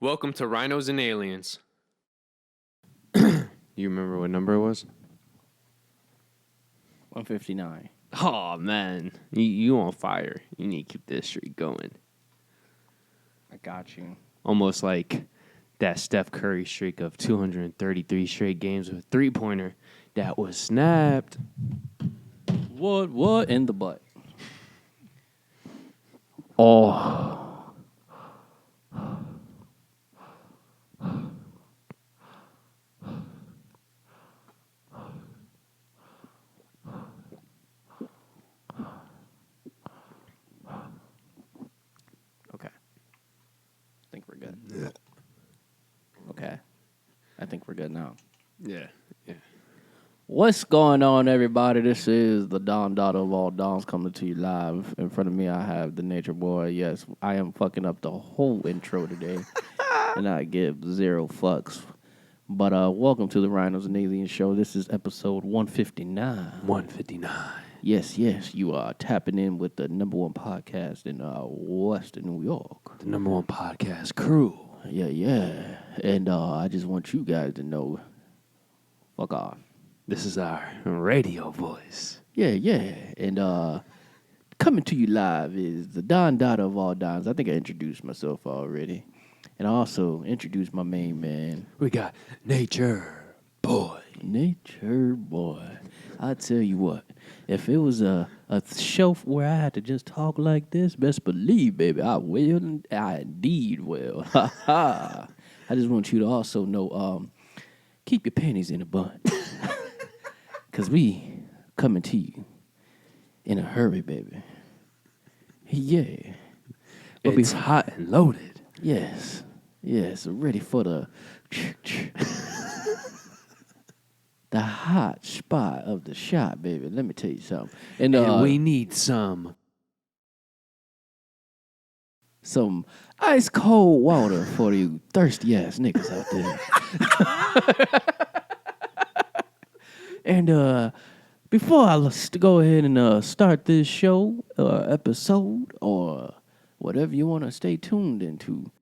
Welcome to Rhinos and Aliens. You remember what number it was? 159. Oh, man. You on fire. You need to keep this streak going. I got you. Almost like that Steph Curry streak of 233 straight games with a three-pointer that was snapped. What in the butt? Oh. Okay. I think we're good. Yeah. Okay. I think we're good now. Yeah. What's going on, everybody? This is the Don Daughter of all Dons coming to you live. In front of me, I have the Nature Boy. Yes, I am fucking up the whole intro today, and I give zero fucks. But welcome to the Rhinos and Aliens show. This is episode 159. 159. Yes, you are tapping in with the number one podcast in Western New York. The number one podcast crew. Yeah. And I just want you guys to know, fuck off. This is our radio voice. Yeah. And coming to you live is the Don Daughter of all Dons. I think I introduced myself already. And I also introduced my main man. We got Nature Boy. Nature Boy. I tell you what, if it was a show where I had to just talk like this, best believe, baby, I will. I indeed will. I just want you to also know, keep your panties in a bun. Because we coming to you in a hurry, baby. Yeah. It's hot and loaded. Yes, ready for the the hot spot of the shot, baby. Let me tell you something. And we need some ice cold water for you thirsty ass niggas out there. And before I go ahead and start this show or episode or whatever you want to stay tuned into,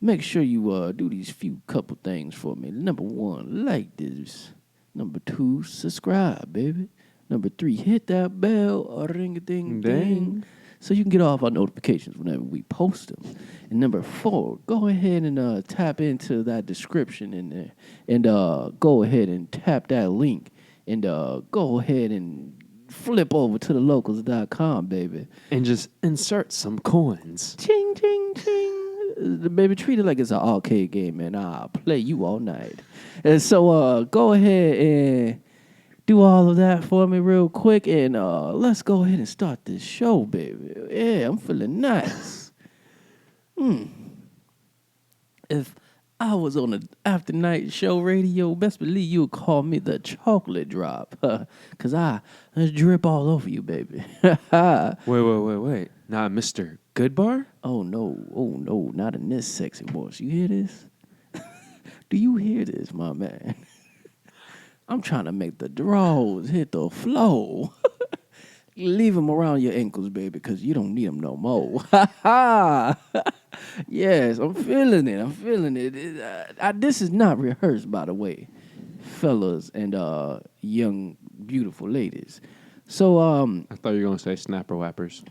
make sure you do these few couple things for me. Number 1, like this. Number 2, subscribe, baby. Number 3, hit that bell, ring-a-ding-ding, so you can get all of our notifications whenever we post them. And number 4, go ahead and tap into that description in there, and go ahead and tap that link, and go ahead and flip over to thelocals.com, baby. and just insert some coins. Ching, ching, ching. Baby, treat it like it's an arcade game, and I'll play you all night. And so go ahead and do all of that for me real quick, and let's go ahead and start this show, baby. Yeah, I'm feeling nice. If I was on an after night show radio, best believe you would call me the chocolate drop, because I drip all over you, baby. Wait. Not Mr. Goodbar? Oh, no, not in this sexy voice. You hear this? Do you hear this, my man? I'm trying to make the draws hit the flow. Leave them around your ankles, baby, because you don't need them no more. Yes, I'm feeling it. This is not rehearsed, by the way, fellas and young, beautiful ladies. So, I thought you were going to say snapper whappers.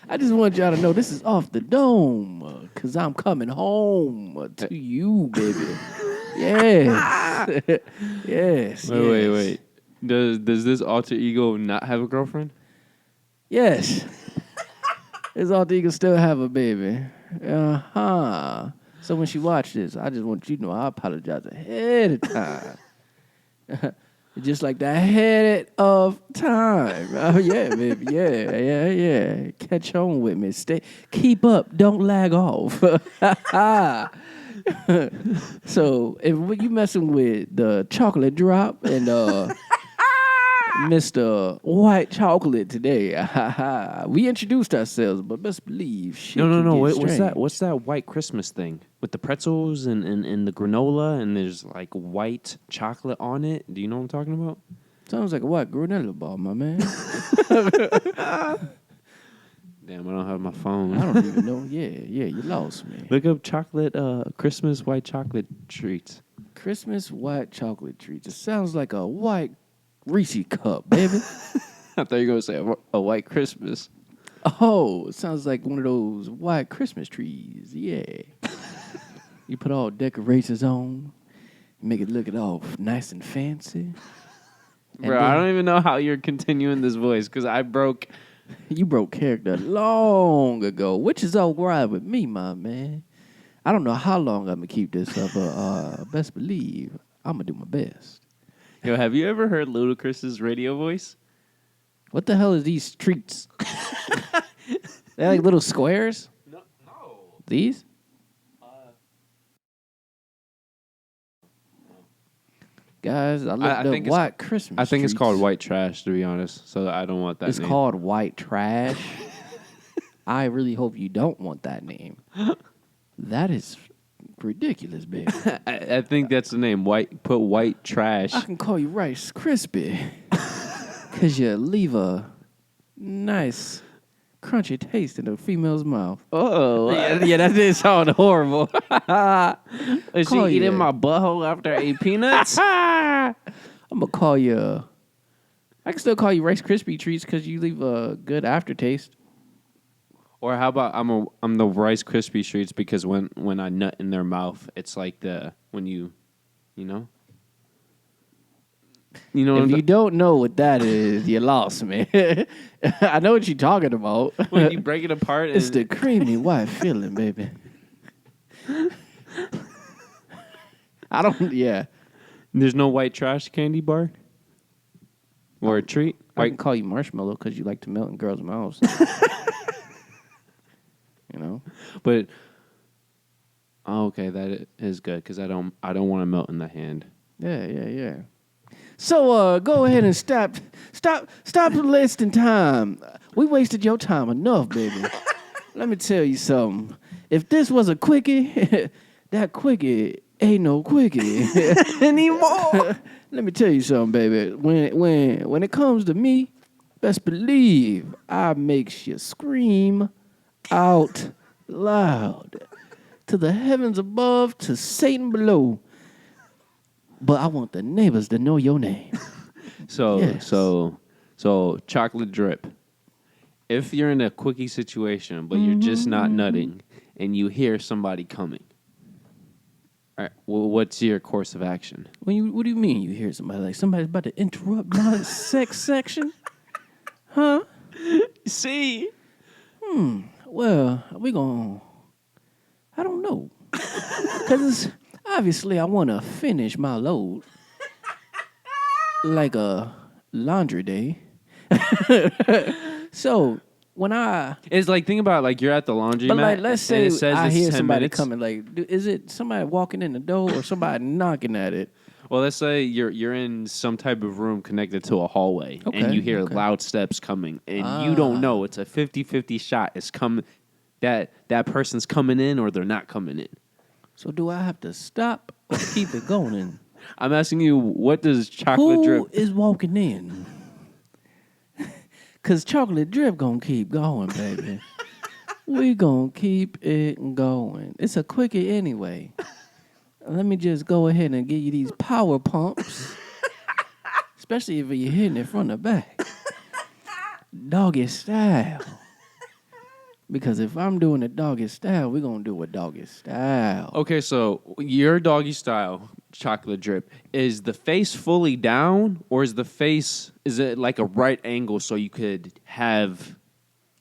I just want y'all to know this is off the dome, because I'm coming home to you, baby. Yes. Yes. Wait. Does this alter ego not have a girlfriend? Yes. His alter ego still have a baby. Uh-huh. So when she watch this, I just want you to know I apologize ahead of time. Just like the ahead of time. Oh, yeah, baby. Yeah. Catch on with me. Keep up. Don't lag off. So if you messing with the chocolate drop and Mr. White Chocolate today, we introduced ourselves, but best believe shit. No. Wait, what's that white Christmas thing with the pretzels and the granola and there's like white chocolate on it? Do you know what I'm talking about? Sounds like a white granola bar, my man. Damn, I don't have my phone. I don't even know. Yeah, you lost me. Look up chocolate, Christmas white chocolate treats. Christmas white chocolate treats. It sounds like a white Reese cup, baby. I thought you were going to say a white Christmas. Oh, it sounds like one of those white Christmas trees. Yeah. You put all decorations on, make it look all nice and fancy. Bro, I don't even know how you're continuing this voice because I broke. You broke character long ago, which is all right with me, my man. I don't know how long I'm going to keep this up, but best believe I'm going to do my best. Yo, have you ever heard Ludacris's radio voice? What the hell is these treats? They're like little squares? No. These? Guys, I looked up white Christmas I think treats. it's called white trash, to be honest. So I don't want that It's name. called white trash. I really hope you don't want that name. That is ridiculous, baby. I think that's the name. Put white trash. I can call you Rice Crispy. Because you leave a nice, crunchy taste in a female's mouth. Oh, Yeah, that did sound horrible. is she call you eating that. my butthole after I ate peanuts? I'm going to call you... I can still call you Rice Krispie treats because you leave a good aftertaste. Or how about I'm the Rice Krispie treats because when I nut in their mouth, it's like when you know. You know If you don't know what that is, you lost me. I know what you're talking about. when you break it apart. It's the creamy white filling, baby. Yeah. There's no white trash candy bar or a treat. I can call you marshmallow because you like to melt in girls' mouths. You know? But okay, that is good because I don't want to melt in the hand. Yeah. So go ahead and stop wasting time. We wasted your time enough, baby. Let me tell you something. If this was a quickie, that quickie ain't no quickie anymore. Let me tell you something, baby. When it comes to me, best believe I makes you scream out loud to the heavens above, to Satan below. But I want the neighbors to know your name. So chocolate drip. If you're in a quickie situation, but you're just not nutting, and you hear somebody coming, all right, well, what's your course of action? What do you mean you hear somebody like somebody's about to interrupt my sex section? Huh? See? Well, I don't know. Because obviously I want to finish my load like a laundry day. So when It's like, think about like you're at the laundromat. but like, let's say and it says I it's hear 10 somebody minutes. coming, like, is it somebody walking in the door or somebody knocking at it? Well, let's say you're in some type of room connected to a hallway, Okay, and you hear okay. loud steps coming, and you don't know. It's a 50-50 shot. It's coming. That person's coming in or they're not coming in. So do I have to stop or keep it going? I'm asking you, what does chocolate Who drip? is walking in? Because chocolate drip going to keep going, baby. We going to keep it going. It's a quickie anyway. Let me just go ahead and give you these power pumps. Especially if you're hitting it from the back. Doggy style. Because if I'm doing a doggy style, we're going to do a doggy style. Okay, so your doggy style chocolate drip, is the face fully down, or is it like a right angle so you could have...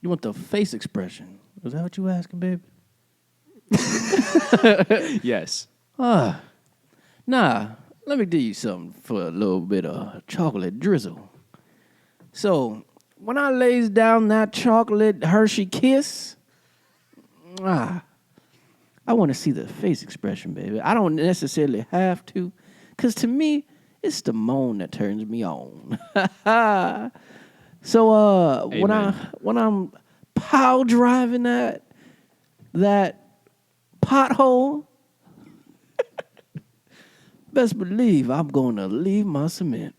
You want the face expression. Is that what you asking, baby? Yes. Nah, let me do you something for a little bit of chocolate drizzle. So, when I lays down that chocolate Hershey kiss, I want to see the face expression, baby. I don't necessarily have to, because to me, it's the moan that turns me on. So, when I'm pow driving that pothole, best believe I'm going to leave my cement.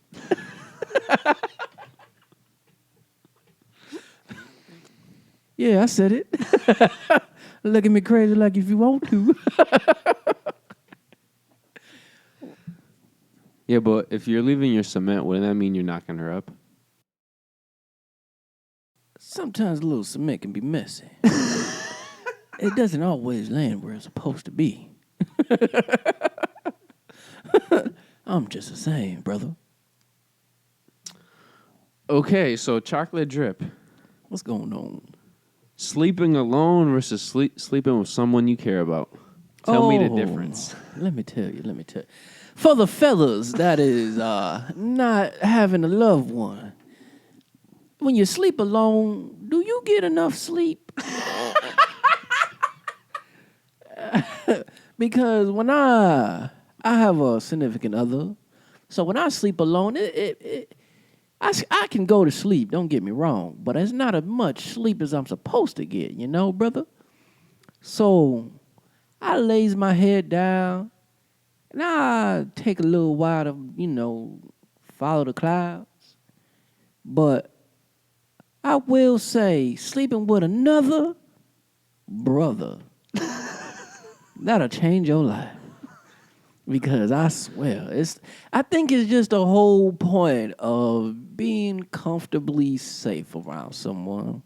Yeah, I said it. Look at me crazy like if you want to. Yeah, but if you're leaving your cement, wouldn't that mean you're knocking her up? Sometimes a little cement can be messy. It doesn't always land where it's supposed to be. I'm just the same, brother. Okay, so chocolate drip. What's going on? Sleeping alone versus sleeping with someone you care about. Tell me the difference. Let me tell you. For the fellas that is not having a loved one, when you sleep alone, do you get enough sleep? Because when I have a significant other, so when I sleep alone, I can go to sleep. Don't get me wrong, but it's not as much sleep as I'm supposed to get, brother. So I lays my head down and I take a little while to follow the clouds. But I will say, sleeping with another brother, that'll change your life. Because I swear, I think it's just a whole point of being comfortably safe around someone.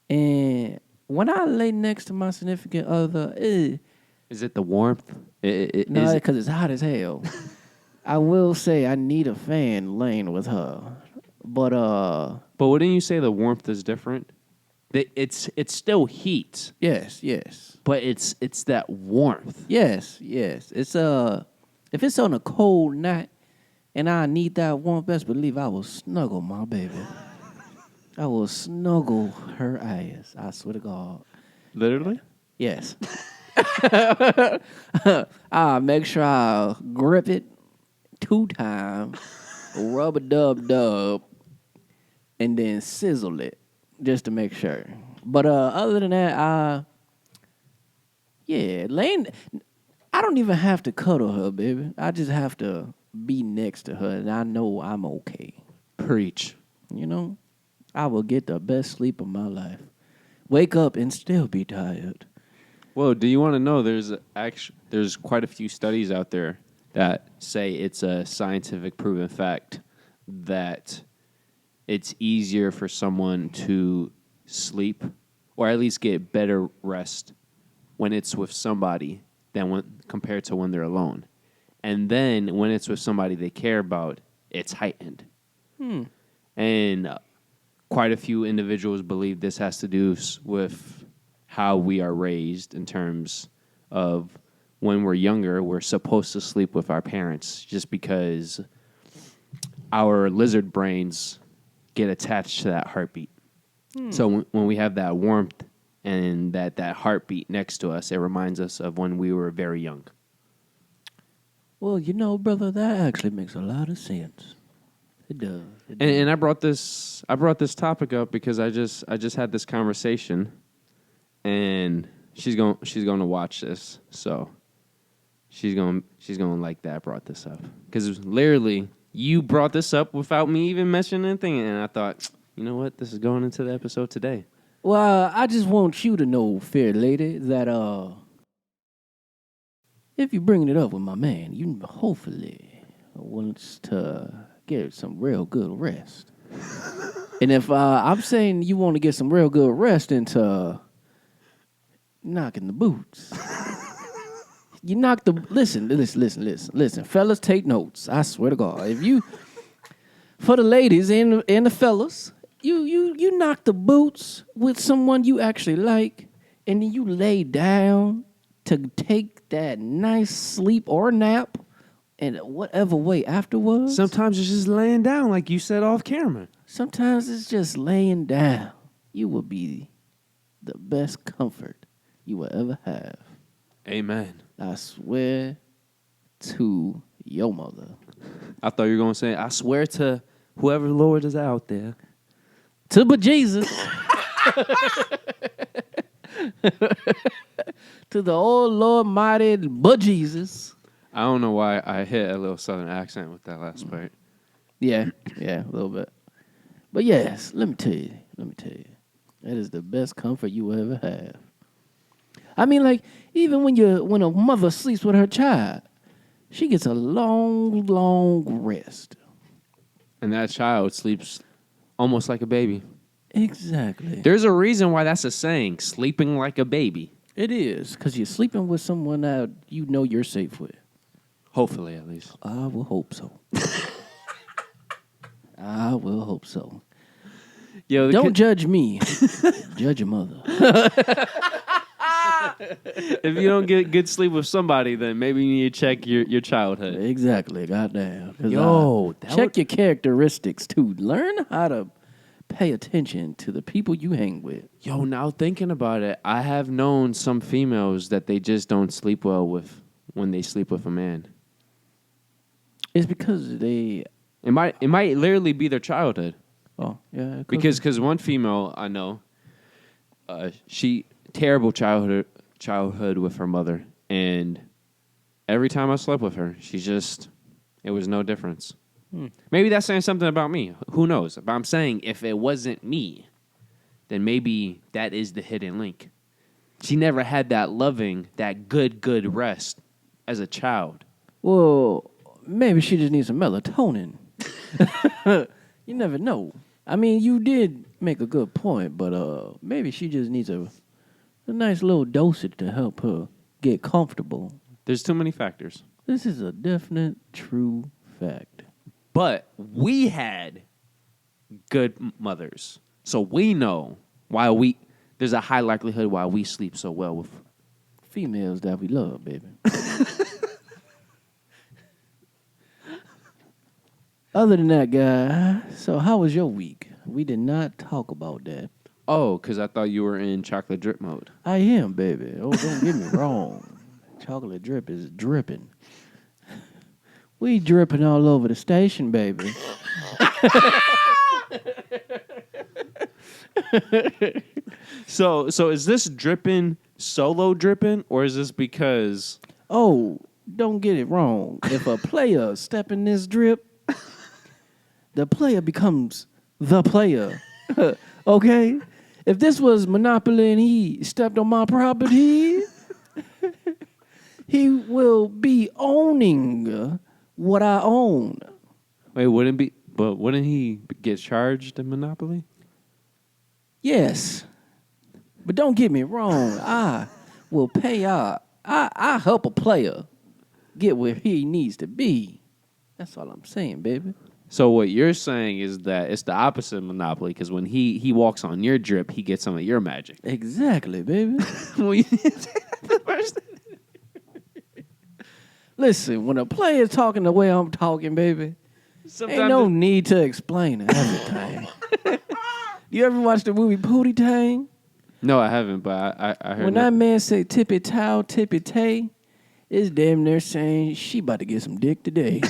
And when I lay next to my significant other, is it the warmth? no, because it's hot as hell. I will say I need a fan laying with her. But wouldn't you say the warmth is different? It's still heat. Yes. But it's that warmth. Yes. It's if it's on a cold night and I need that warmth, best believe I will snuggle my baby. I will snuggle her ass. I swear to God. Literally? Yes. I'll make sure I grip it 2 times, rub a dub, and then sizzle it just to make sure. But other than that, Lane, I don't even have to cuddle her, baby. I just have to be next to her, and I know I'm okay. Preach. I will get the best sleep of my life. Wake up and still be tired. Well, do you want to know there's quite a few studies out there that say it's a scientific proven fact that it's easier for someone to sleep or at least get better rest when it's with somebody than compared to when they're alone. And then when it's with somebody they care about, it's heightened. And quite a few individuals believe this has to do with how we are raised in terms of when we're younger, we're supposed to sleep with our parents just because our lizard brains get attached to that heartbeat. So when we have that warmth and that heartbeat next to us, it reminds us of when we were very young. Well, brother, that actually makes a lot of sense. It does. And I brought this topic up because I just had this conversation, and she's going to watch this, so she's going to like that I brought this up because literally you brought this up without me even mentioning anything, and I thought, you know what, this is going into the episode today. Well, I just want you to know, fair lady, that if you're bringing it up with my man, you hopefully wants to get some real good rest. And if I'm saying you want to get some real good rest into knocking the boots, you knock the listen, fellas, take notes. I swear to God, for the ladies and the fellas, you knock the boots with someone you actually like, and then you lay down to take that nice sleep or nap in whatever way afterwards. Sometimes it's just laying down, like you said off camera. Sometimes it's just laying down. You will be the best comfort you will ever have. Amen. I swear to your mother. I thought you were going to say, I swear to whoever the Lord is out there. To bejesus. To the old Lord mighty bejesus. I don't know why I hit a little southern accent with that last part. Yeah, a little bit. But yes, let me tell you. That is the best comfort you will ever have. I mean, like, even when a mother sleeps with her child, she gets a long, long rest. And that child sleeps almost like a baby. Exactly. There's a reason why that's a saying, sleeping like a baby. It is, because you're sleeping with someone that you know you're safe with. Hopefully, at least. I will hope so. I will hope so. Yo, Don't judge me. Judge your mother. If you don't get good sleep with somebody, then maybe you need to check your childhood. Exactly. Goddamn. Yo, check your characteristics, too. Learn how to pay attention to the people you hang with. Yo, now thinking about it, I have known some females that they just don't sleep well with when they sleep with a man. It's because they... It might literally be their childhood. Oh, yeah. Because one female I know, she terrible childhood with her mother, and every time I slept with her, it was no difference. Maybe that's saying something about me. Who knows? But I'm saying if it wasn't me, then maybe that is the hidden link. She never had that loving, that good rest as a child. Well, maybe she just needs some melatonin. You never know. I mean, you did make a good point, but maybe she just needs a nice little dosage to help her get comfortable. There's too many factors. This is a definite true fact. But we had good mothers. So we know there's a high likelihood why we sleep so well with females that we love, baby. Other than that, guy, so how was your week? We did not talk about that. Oh, because I thought you were in chocolate drip mode. I am, baby. Oh, don't get me wrong. Chocolate drip is dripping. We dripping all over the station, baby. So is this dripping solo dripping, or is this because... Oh, don't get it wrong. If a player step in this drip, the player becomes the player. Okay? If this was Monopoly and he stepped on my property, he will be owning what I own. Wait, wouldn't he get charged in Monopoly? Yes. But don't get me wrong. I will pay out. I help a player get where he needs to be. That's all I'm saying, baby. So what you're saying is that it's the opposite of Monopoly, because when he walks on your drip, he gets some of your magic. Exactly, baby. Well, you didn't say that the first thing. Listen, when a player's talking the way I'm talking, baby, Sometimes ain't no need to explain everything. You ever watch the movie Pootie Tang? No, I haven't, but I heard When that man say tippy toe, tippy tay, it's damn near saying she about to get some dick today.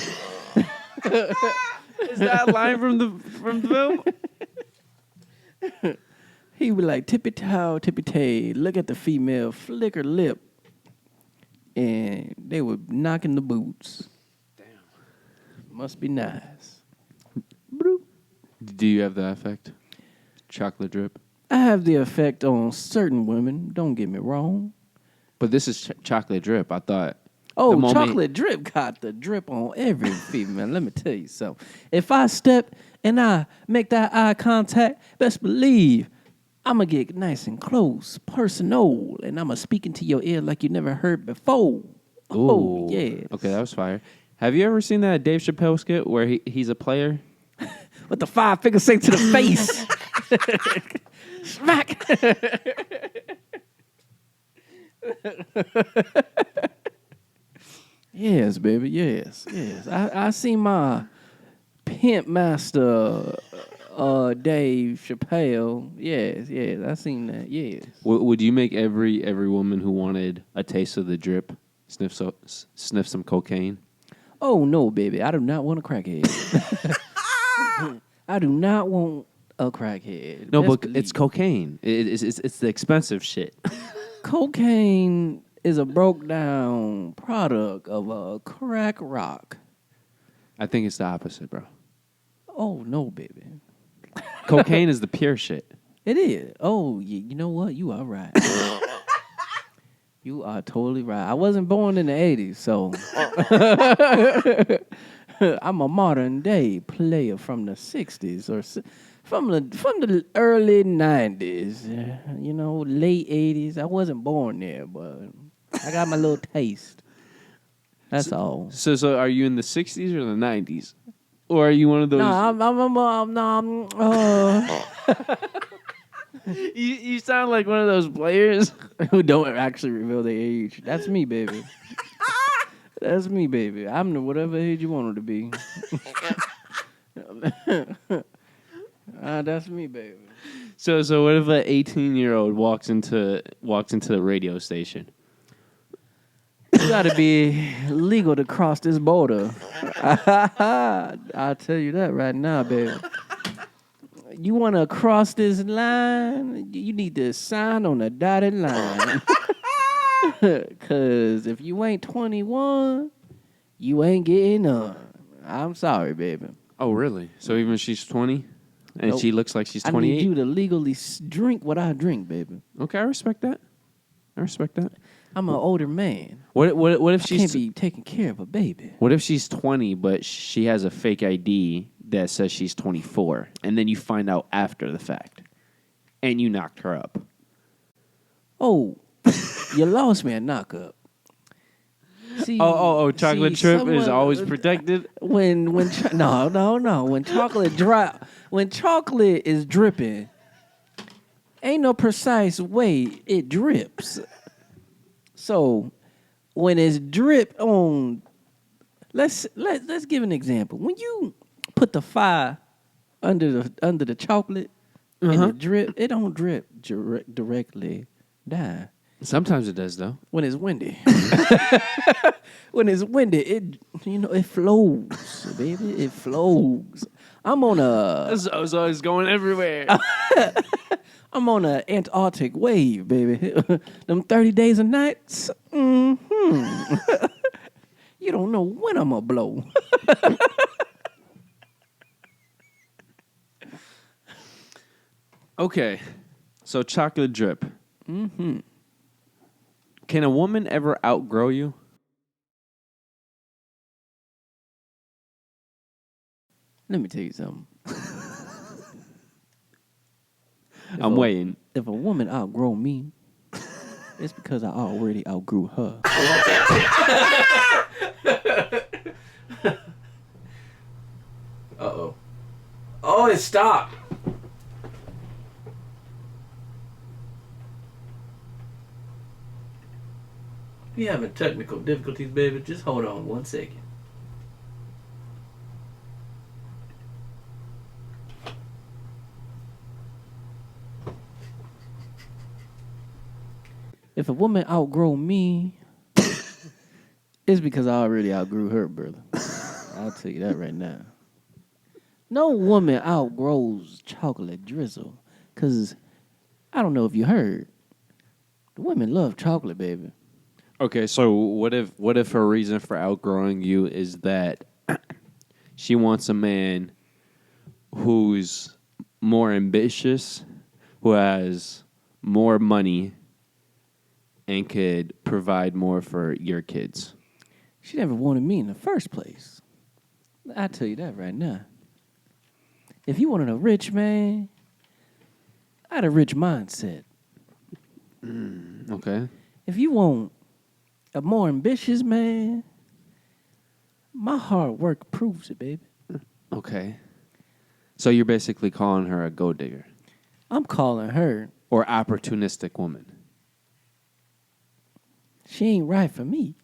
Is that a line from the film? He be like, tippy toe, tippy tay, look at the female, flick her lip. And they were knocking the boots. Damn. Must be nice. Do you have that effect? Chocolate drip? I have the effect on certain women, don't get me wrong. But this is chocolate drip. I thought... Oh, chocolate drip got the drip on every female. Let me tell you something. If I step and I make that eye contact, best believe I'm going to get nice and close, personal, and I'm going to speak into your ear like you never heard before. Ooh. Oh, yeah. Okay, that was fire. Have you ever seen that Dave Chappelle skit where he's a player? With the 5-finger shake to the face. Smack. Yes, baby, yes. I seen my pimp master, Dave Chappelle. Yes, I seen that. Yes. Would you make every woman who wanted a taste of the drip sniff some cocaine? Oh no, baby, I do not want a crackhead. I do not want a crackhead. No, but it's cocaine. It's the expensive shit. Cocaine is a broke down product of a crack rock. I think it's the opposite, bro. Oh no, baby. Cocaine is the pure shit. It is. Oh, you know what? You are right. You are totally right. I wasn't born in the 80s, so I'm a modern day player from the 60s from the early 90s. You know, late 80s. I wasn't born there, but I got my little taste. That's all. So are you in the 60s or the 90s? Or are you one of No, those? You sound like one of those players. who don't actually reveal their age. That's me, baby. That's me, baby. I'm the whatever age you want her to be. That's me, baby. So what if an 18-year-old walks into the radio station? You gotta be legal to cross this border. I'll tell you that right now, baby. You want to cross this line, you need to sign on the dotted line. Because if you ain't 21, you ain't getting none. I'm sorry, baby. Oh, really? So even if she's 20 and Nope. she looks like she's I 28? need you to legally drink what I drink, baby. Okay, I respect that. I'm an older man. What if I she's can't be taking care of a baby. What if she's 20 but she has a fake ID that says she's 24 and then you find out after the fact and you knocked her up? Oh, you lost me a knock up. See, chocolate chip is always protected. When chocolate is dripping, ain't no precise way it drips. So when it's drip on, let's give an example. When you put the fire under the chocolate and it drip, it don't drip directly down. Sometimes it does though. When it's windy. When it's windy, it flows, baby. It flows. I'm on a So it's going everywhere. I'm on an Antarctic wave, baby. Them 30 days and nights. Mm-hmm. You don't know when I'm gonna blow. Okay, so chocolate drip. Mm-hmm. Can a woman ever outgrow you? Let me tell you something. I'm waiting. If a woman outgrow me, it's because I already outgrew her. Uh-oh. Oh, it stopped. If you're having technical difficulties, baby, just hold on 1 second. If a woman outgrow me, it's because I already outgrew her, brother. I'll tell you that right now. No woman outgrows chocolate drizzle, because I don't know if you heard, the women love chocolate, baby. Okay, so what if her reason for outgrowing you is that she wants a man who's more ambitious, who has more money, and could provide more for your kids? She never wanted me in the first place. I'll tell you that right now. If you wanted a rich man, I had a rich mindset. Okay. If you want a more ambitious man, my hard work proves it, baby. Okay. So you're basically calling her a gold digger I'm calling her. or opportunistic woman. She ain't right for me.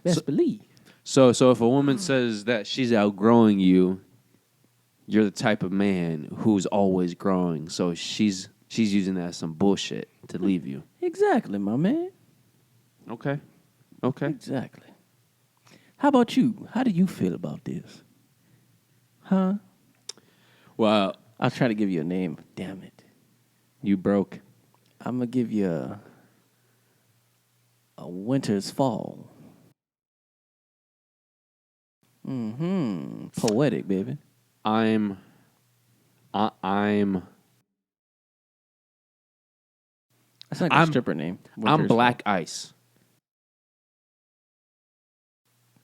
Best believe. So if a woman says that she's outgrowing you, you're the type of man who's always growing. So she's using that as some bullshit to leave you. Exactly, my man. Okay. Exactly. How about you? How do you feel about this? Huh? Well, I was trying to give you a name. Damn it. you broke. I'm going to give you a winter's fall. Mm-hmm. Poetic, baby. I'm That's like a stripper name. I'm Black Ice.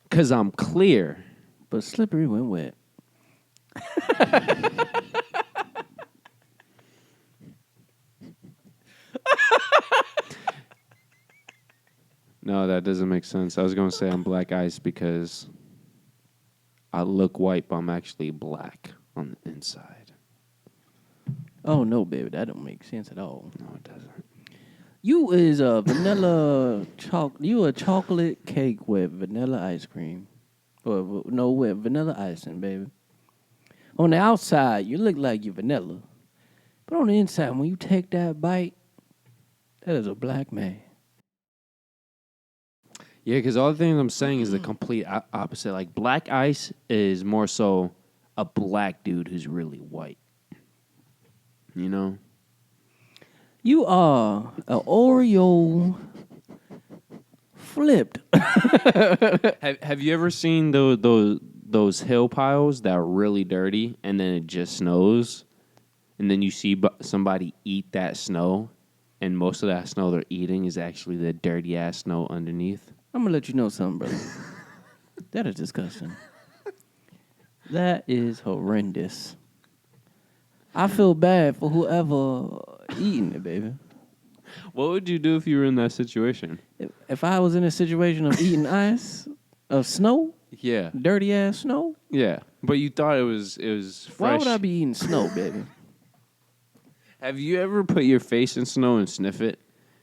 Because I'm clear. But slippery when wet. No, that doesn't make sense. I was going to say I'm Black Ice because I look white, but I'm actually black on the inside. Oh, no, baby. That don't make sense at all. No, it doesn't. You is a vanilla You a chocolate cake with vanilla ice cream. Or no, with vanilla icing, baby. On the outside, you look like you're vanilla. But on the inside, when you take that bite, that is a black man. Yeah, because all the things I'm saying is the complete opposite. Like, Black Ice is more so a black dude who's really white. You know? You are an Oreo flipped. Have you ever seen those hill piles that are really dirty and then it just snows? And then you see somebody eat that snow, and most of that snow they're eating is actually the dirty-ass snow underneath? I'm going to let you know something, brother. That is disgusting. That is horrendous. I feel bad for whoever eating it, baby. What would you do if you were in that situation? If I was in a situation of eating ice, of snow, Yeah. dirty ass snow, Yeah. But you thought it was fresh. why would I be eating snow, baby? Have you ever put your face in snow and sniff it?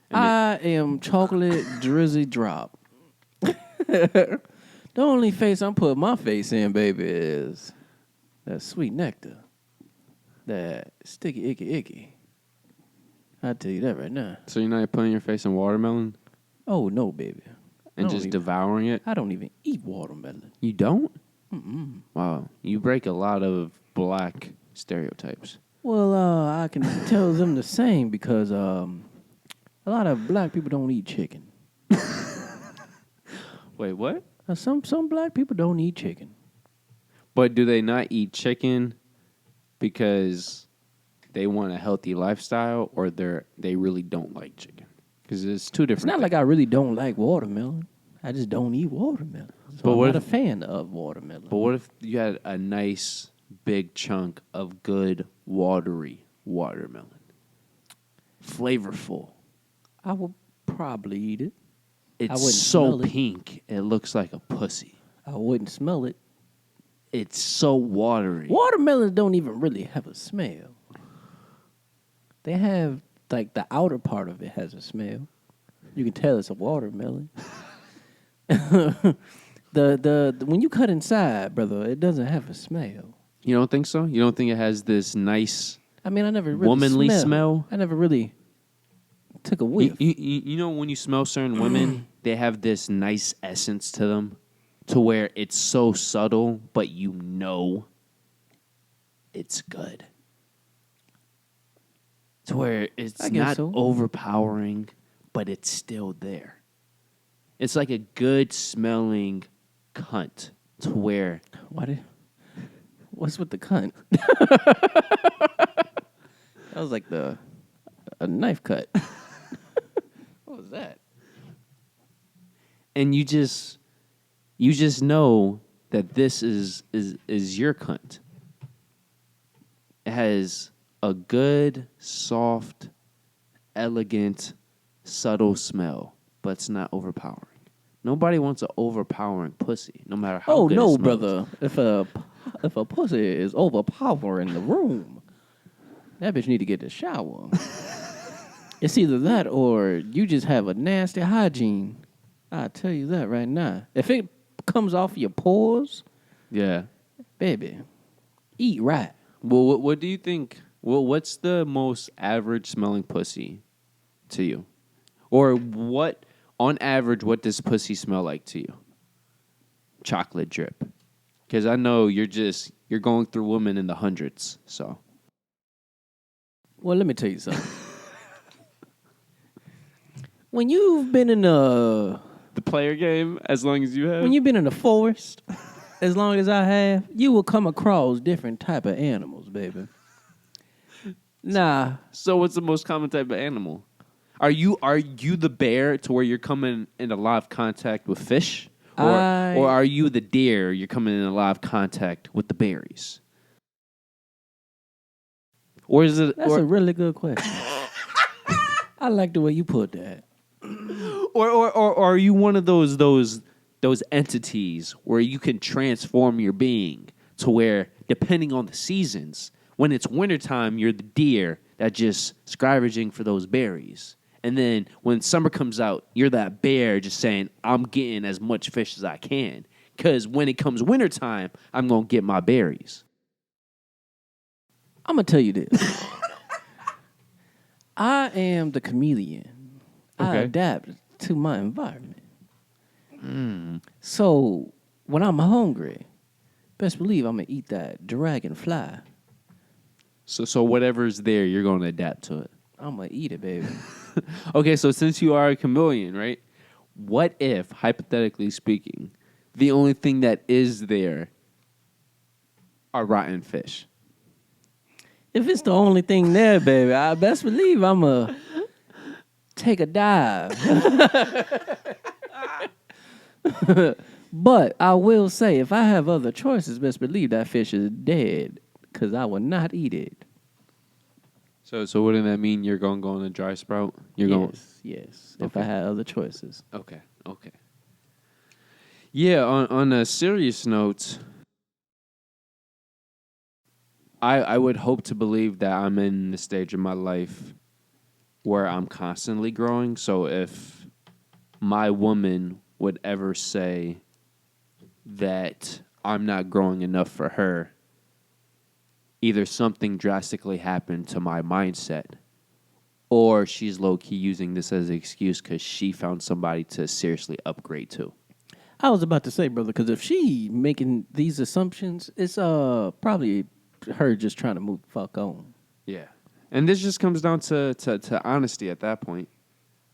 I am chocolate drizzy drop. The only face I'm putting my face in, baby, is that sweet nectar. That sticky, icky. I'll tell you that right now. So you're not putting your face in watermelon? Oh, no, baby. And just devouring it? I don't even eat watermelon. You don't? Mm-mm. Wow. You break a lot of black stereotypes. Well, I can tell them the same because a lot of black people don't eat chicken. Wait, what? Some black people don't eat chicken. But do they not eat chicken because they want a healthy lifestyle, or they really don't like chicken? Because it's two different It's not like I really don't like watermelon. I just don't eat watermelon. So I'm not a fan of watermelon. But what if you had a nice big chunk of good watery watermelon? Flavorful. I would probably eat it. It's so pink, it looks like a pussy. I wouldn't smell it. It's so watery. Watermelons don't even really have a smell. They have, like, the outer part of it has a smell. You can tell it's a watermelon. The when you cut inside, brother, it doesn't have a smell. You don't think so? You don't think it has this nice, I mean, I never really womanly smell? I never really took a whiff. You know when you smell certain women, they have this nice essence to them, to where it's so subtle, but you know it's good. To where it's not overpowering, but it's still there. It's like a good smelling cunt, to where... What's with the cunt? That was like a knife cut. What was that? And you just know that this is your cunt. It has a good, soft, elegant, subtle smell, but it's not overpowering. Nobody wants an overpowering pussy, no matter how good it smells. Brother. If a pussy is overpowering the room, that bitch need to get a shower. It's either that or you just have a nasty hygiene. I'll tell you that right now. If it comes off your pores, yeah, baby, eat right. Well, what do you think? Well, what's the most average smelling pussy to you? Or what, on average, what does pussy smell like to you? Chocolate drip. Because I know you're going through women in the hundreds, so. Well, let me tell you something. When you've been in the player game, as long as you have? When you've been in the forest, as long as I have, you will come across different type of animals, baby. Nah. So what's the most common type of animal? Are you the bear to where you're coming in a lot of contact with fish? Or are you the deer, you're coming in a lot of contact with the berries? Or is it That's a really good question. I like the way you put that. Or are you one of those entities where you can transform your being to where, depending on the seasons, when it's wintertime, you're the deer that just scavenging for those berries. And then when summer comes out, you're that bear just saying, I'm getting as much fish as I can. Because when it comes wintertime, I'm going to get my berries. I'm going to tell you this. I am the chameleon. Okay. I adapt to my environment. So when I'm hungry, best believe I'm going to eat that dragonfly. So whatever's there, you're going to adapt to it. I'm going to eat it, baby. Okay, so since you are a chameleon, right? What if, hypothetically speaking, the only thing that is there are rotten fish? If it's the only thing there, baby, I best believe I'm going to take a dive. But I will say, if I have other choices, best believe that fish is dead because I will not eat it. So wouldn't that mean you're going to go on a dry sprout? Yes. Okay. If I had other choices. Okay. Yeah, on a serious note, I would hope to believe that I'm in the stage of my life where I'm constantly growing. So if my woman would ever say that I'm not growing enough for her, either something drastically happened to my mindset, or she's low-key using this as an excuse because she found somebody to seriously upgrade to. I was about to say, brother, because if she making these assumptions, it's probably her just trying to move the fuck on. Yeah. And this just comes down to honesty at that point.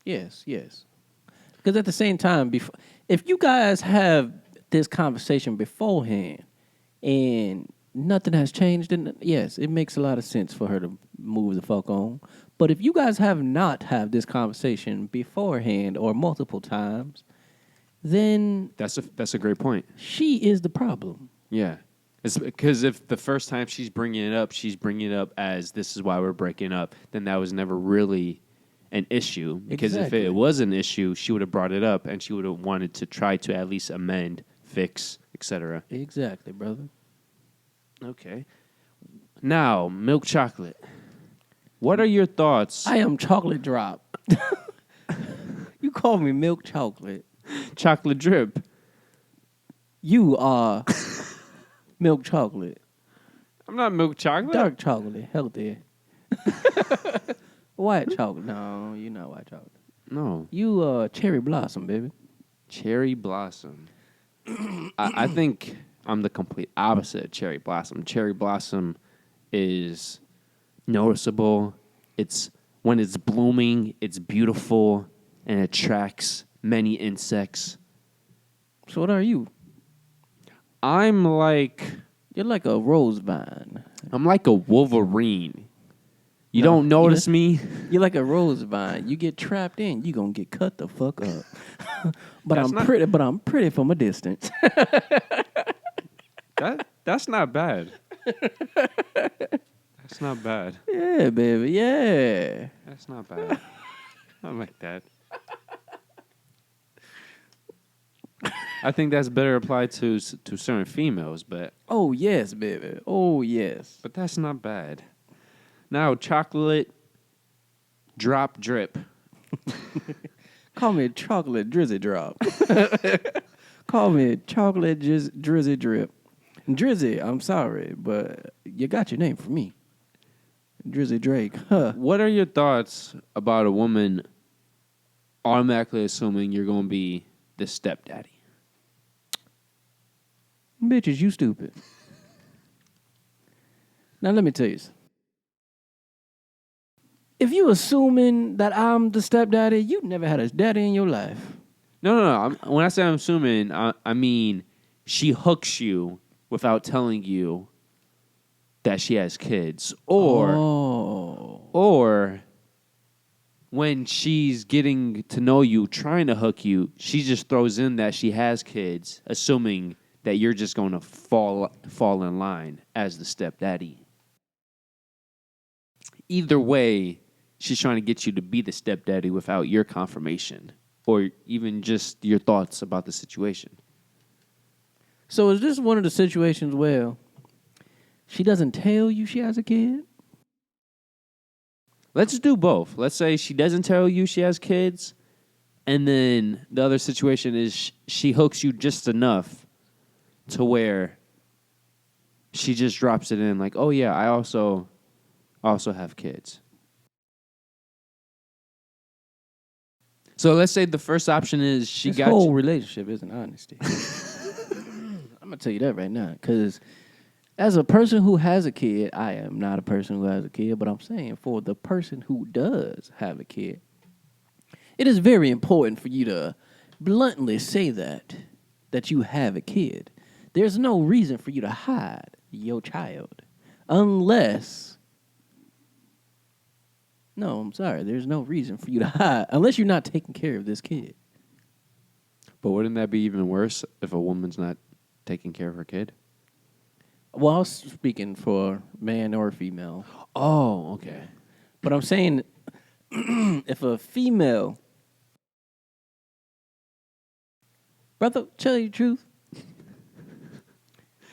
Yes. Because at the same time, if you guys have this conversation beforehand and nothing has changed, then yes, it makes a lot of sense for her to move the fuck on. But if you guys have not had this conversation beforehand or multiple times, then that's a great point. She is the problem. Yeah. It's because if the first time she's bringing it up as this is why we're breaking up, then that was never really an issue. Because if it was an issue, she would have brought it up and she would have wanted to try to at least amend, fix, etc. Exactly, brother. Okay. Now, milk chocolate. What are your thoughts? I am chocolate drop. You call me milk chocolate. Chocolate drip. You are milk chocolate. I'm not milk chocolate. Dark chocolate, healthy. White chocolate. No, you're not white chocolate. No. You cherry blossom, baby. Cherry blossom. I think I'm the complete opposite of cherry blossom. Cherry blossom is noticeable. It's when it's blooming, it's beautiful and attracts many insects. So what are you? I'm like... You're like a rose vine. I'm like a Wolverine. You don't notice me? You're like a rose vine. You get trapped in, you gonna get cut the fuck up. But I'm pretty from a distance. That's not bad. That's not bad. Yeah, baby. Yeah. That's not bad. I like that. I think that's better applied to certain females, but... Oh, yes, baby. Oh, yes. But that's not bad. Now, chocolate drop drip. Call me chocolate drizzy drop. Call me chocolate drizzy drip. Drizzy, I'm sorry, but you got your name for me. Drizzy Drake. Huh. What are your thoughts about a woman automatically assuming you're going to be the stepdaddy? Bitches, you stupid. Now, let me tell you something. If you assuming that I'm the stepdaddy, you never had a daddy in your life. No. When I say I'm assuming, I mean she hooks you without telling you that she has kids. Or when when she's getting to know you, trying to hook you, she just throws in that she has kids, assuming that you're just going to fall in line as the stepdaddy. Either way, she's trying to get you to be the stepdaddy without your confirmation or even just your thoughts about the situation. So is this one of the situations where she doesn't tell you she has a kid? Let's do both. Let's say she doesn't tell you she has kids, and then the other situation is she hooks you just enough to where she just drops it in like, oh yeah, I also have kids. So let's say the first option is this whole relationship isn't honesty. I'm going to tell you that right now. Because as a person who has a kid, I am not a person who has a kid, but I'm saying for the person who does have a kid, it is very important for you to bluntly say that you have a kid. There's no reason for you to hide your child unless... No, I'm sorry. There's no reason for you to hide unless you're not taking care of this kid. But wouldn't that be even worse if a woman's not taking care of her kid? Well, I was speaking for man or female. Oh, okay. But I'm saying if a female... Brother, tell you the truth.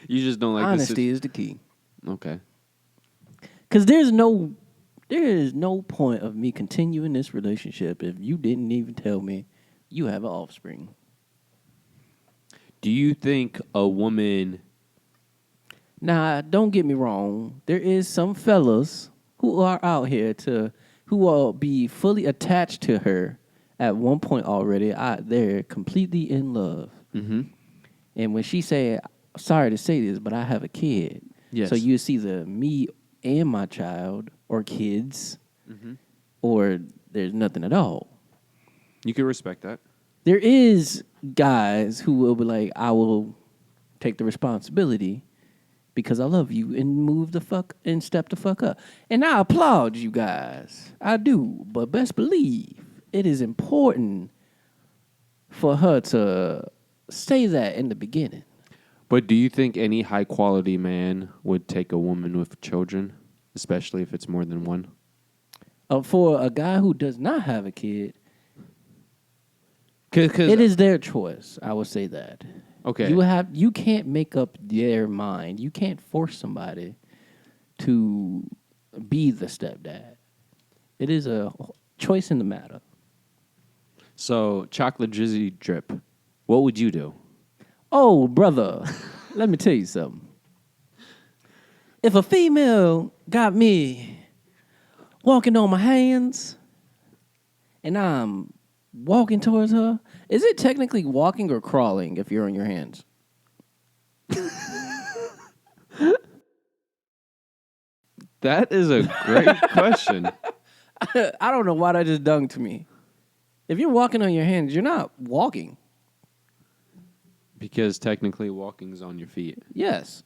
You just don't like honesty is the key. Okay. Because there is no point of me continuing this relationship if you didn't even tell me you have an offspring. Do you think a woman... Now, don't get me wrong. There is some fellas who are out here who will be fully attached to her at one point already. They're completely in love. Mm-hmm. And when she said, sorry to say this, but I have a kid. Yes. So you see me and my child or kids, mm-hmm. or there's nothing at all. You can respect that. There is guys who will be like, I will take the responsibility because I love you and step the fuck up. And I applaud you guys. I do. But best believe it is important for her to say that in the beginning. But do you think any high-quality man would take a woman with children, especially if it's more than one? For a guy who does not have a kid, Cause it is their choice. I would say that. Okay. You can't make up their mind. You can't force somebody to be the stepdad. It is a choice in the matter. So, chocolate drizzy drip, what would you do? Oh, brother, let me tell you something. If a female got me walking on my hands and I'm walking towards her, is it technically walking or crawling if you're on your hands? That is a great question. I don't know why that just dunked me. If you're walking on your hands, you're not walking. Because technically walking's on your feet. Yes.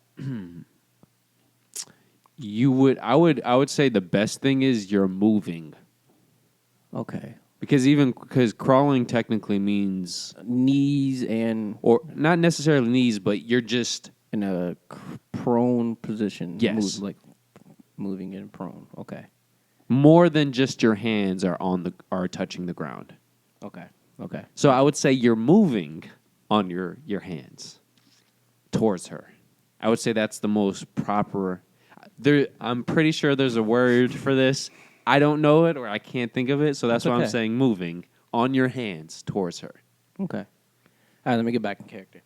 I would say the best thing is you're moving. Okay. Because crawling technically means knees or not necessarily knees, but you're just in a prone position. Yes. Moving in prone. Okay. More than just your hands are touching the ground. Okay. So I would say you're moving on your hands towards her. I would say that's the most proper. I'm pretty sure there's a word for this. I don't know it or I can't think of it, so that's why I'm saying moving on your hands towards her. Okay. All right, let me get back in character.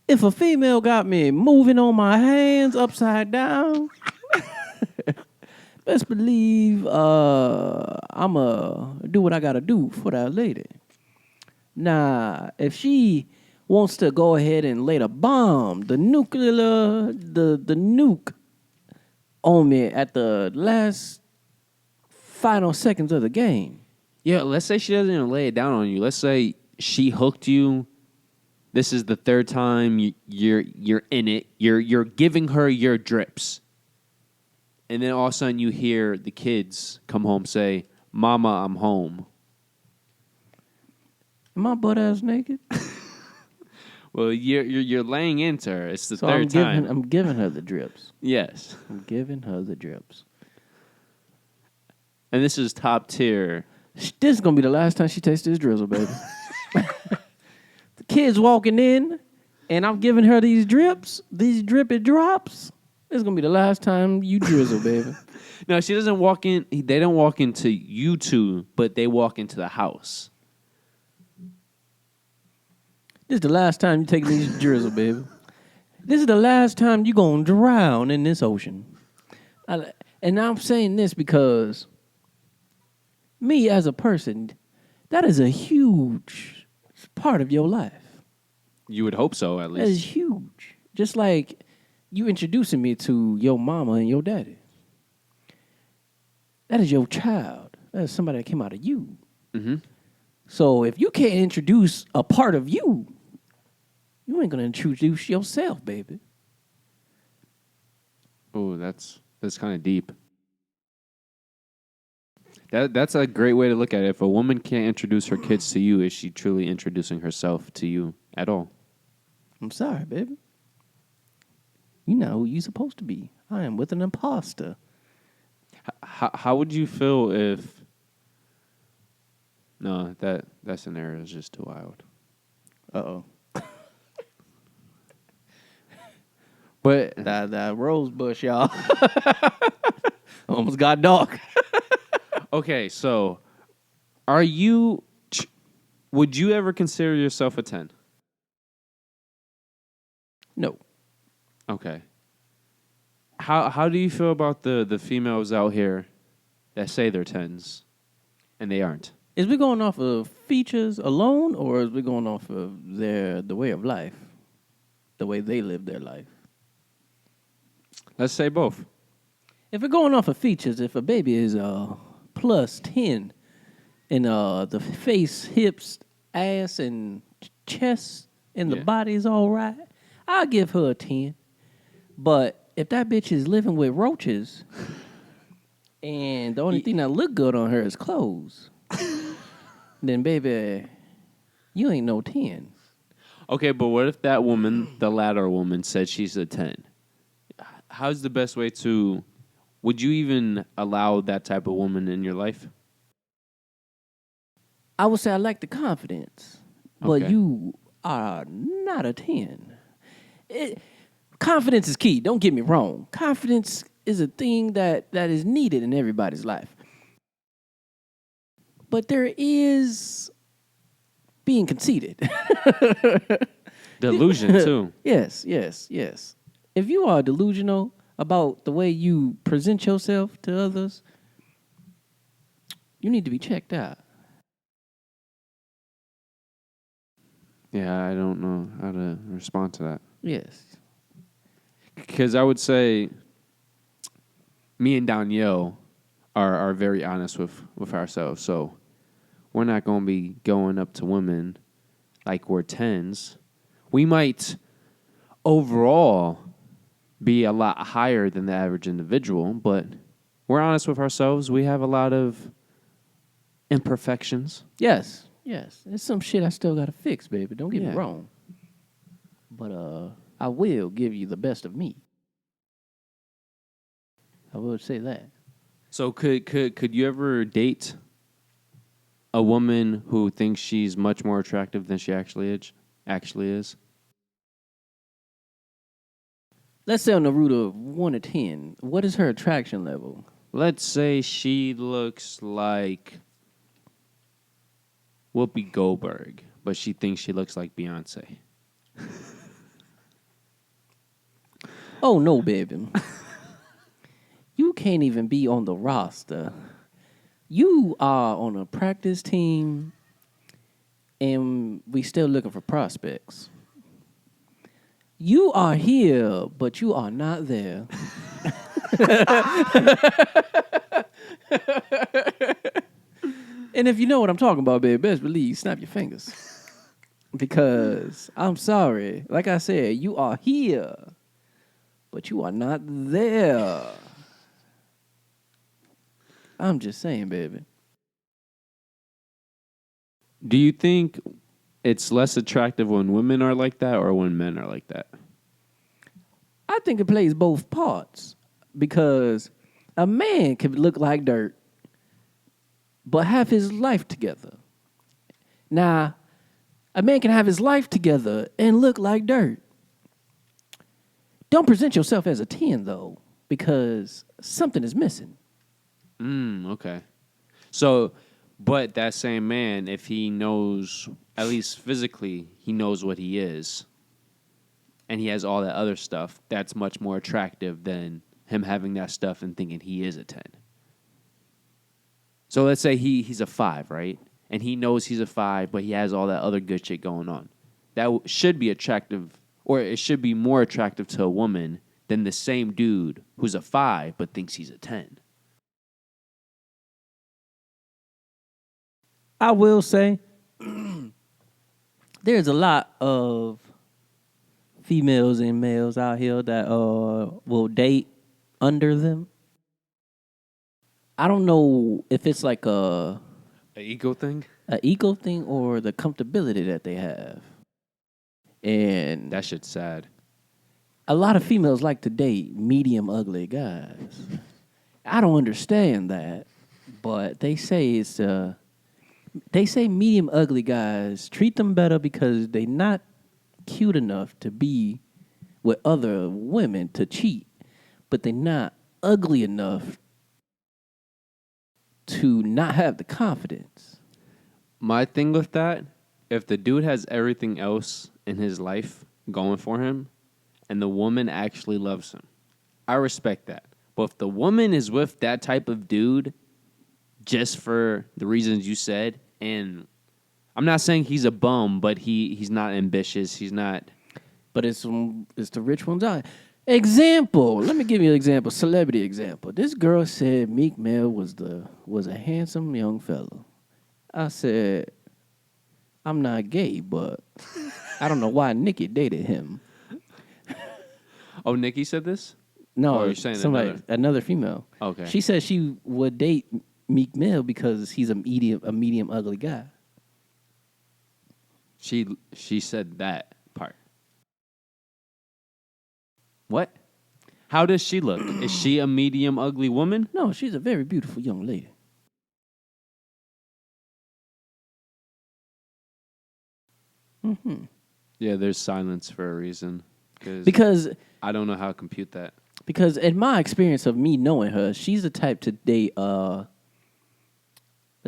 If a female got me moving on my hands upside down, best believe I'ma do what I gotta do for that lady. Now, if she wants to go ahead and lay the bomb, the nuke on me at the last final seconds of the game. Yeah, let's say she doesn't even lay it down on you. Let's say she hooked you. This is the third time you're in it. You're giving her your drips. And then all of a sudden you hear the kids come home say, "Mama, I'm home." Am I butt ass naked? Well, you're laying into her. It's the third time. I'm giving her the drips. Yes. I'm giving her the drips. And this is top tier. This is going to be the last time she tastes this drizzle, baby. The kid's walking in, and I'm giving her these drips, these drippy drops. This is going to be the last time you drizzle, baby. No, she doesn't walk in. They don't walk into you two, but they walk into the house. This is the last time you take these drizzle, baby. This is the last time you're going to drown in this ocean. And I'm saying this because me as a person, that is a huge part of your life. You would hope so, at least. That is huge. Just like you introducing me to your mama and your daddy. That is your child. That is somebody that came out of you. Mm-hmm. So if you can't introduce a part of you, you ain't gonna introduce yourself, baby. Oh, that's kind of deep. That's a great way to look at it. If a woman can't introduce her kids to you, is she truly introducing herself to you at all? I'm sorry, baby. You know who you're supposed to be. I am with an imposter. How would you feel if... No, that scenario is just too wild. Uh-oh. But... That rose bush, y'all. Almost got dark. Okay, so are you... Would you ever consider yourself a 10? No. Okay. How do you feel about the females out here that say they're 10s and they aren't? Is we going off of features alone, or is we going off of the way of life, the way they live their life? Let's say both. If we're going off of features, if a baby is plus 10 and the face, hips, ass, and chest, and the body is all right, I'll give her a 10. But if that bitch is living with roaches and the only thing that look good on her is clothes, then baby, you ain't no 10. Okay, but what if that woman, the latter woman, said she's a 10? How's the best way to... Would you even allow that type of woman in your life? I would say I like the confidence, but Okay. you are not a 10. Confidence is key. Don't get me wrong. Confidence is a thing that is needed in everybody's life. But there is being conceited. Delusion, too. Yes. If you are delusional about the way you present yourself to others, you need to be checked out. Yeah, I don't know how to respond to that. Yes. Because I would say me and Danielle are very honest with ourselves. So we're not going to be going up to women like we're 10s. We might overall be a lot higher than the average individual, but we're honest with ourselves. We have a lot of imperfections. Yes. There's some shit I still got to fix, baby. Don't get me wrong. But I will give you the best of me. I would say that. So could you ever date a woman who thinks she's much more attractive than she actually is? Let's say on the root of 1 to 10, what is her attraction level? Let's say she looks like Whoopi Goldberg, but she thinks she looks like Beyonce. Oh, no, baby. You can't even be on the roster. You are on a practice team, and we still looking for prospects. You are here, but you are not there. And if you know what I'm talking about, baby, best believe, snap your fingers. Because I'm sorry. Like I said, you are here, but you are not there. I'm just saying, baby. Do you think it's less attractive when women are like that or when men are like that? I think it plays both parts because a man can look like dirt but have his life together. Now, a man can have his life together and look like dirt. Don't present yourself as a 10, though, because something is missing. Okay. So, but that same man, if he knows, at least physically, he knows what he is, and he has all that other stuff, that's much more attractive than him having that stuff and thinking he is a 10. So let's say he's a 5, right? And he knows he's a 5, but he has all that other good shit going on. That should be attractive, or it should be more attractive to a woman than the same dude who's a 5 but thinks he's a 10. I will say there's a lot of females and males out here that will date under them. I don't know if it's like An ego thing? an ego thing or the comfortability that they have. And That shit's sad. a lot of females like to date medium ugly guys. I don't understand that, but they say medium ugly guys treat them better because they not cute enough to be with other women to cheat, but they not ugly enough to not have the confidence. My thing with that, if the dude has everything else in his life going for him and the woman actually loves him, I respect that. But if the woman is with that type of dude just for the reasons you said, and I'm not saying he's a bum, but he's not ambitious, he's not... But it's the rich ones out. Example. Let me give you an example. Celebrity example. This girl said Meek Mill was a handsome young fellow. I said, I'm not gay, but I don't know why Nikki dated him. Oh, Nikki said this? No, or you're saying another female. Okay. She said she would date Meek Mill because he's a medium ugly guy. She said that part. What? How does she look? Is she a medium ugly woman? No, she's a very beautiful young lady. Mm-hmm. Yeah, there's silence for a reason. Because I don't know how to compute that. Because in my experience of me knowing her, she's the type to date, let's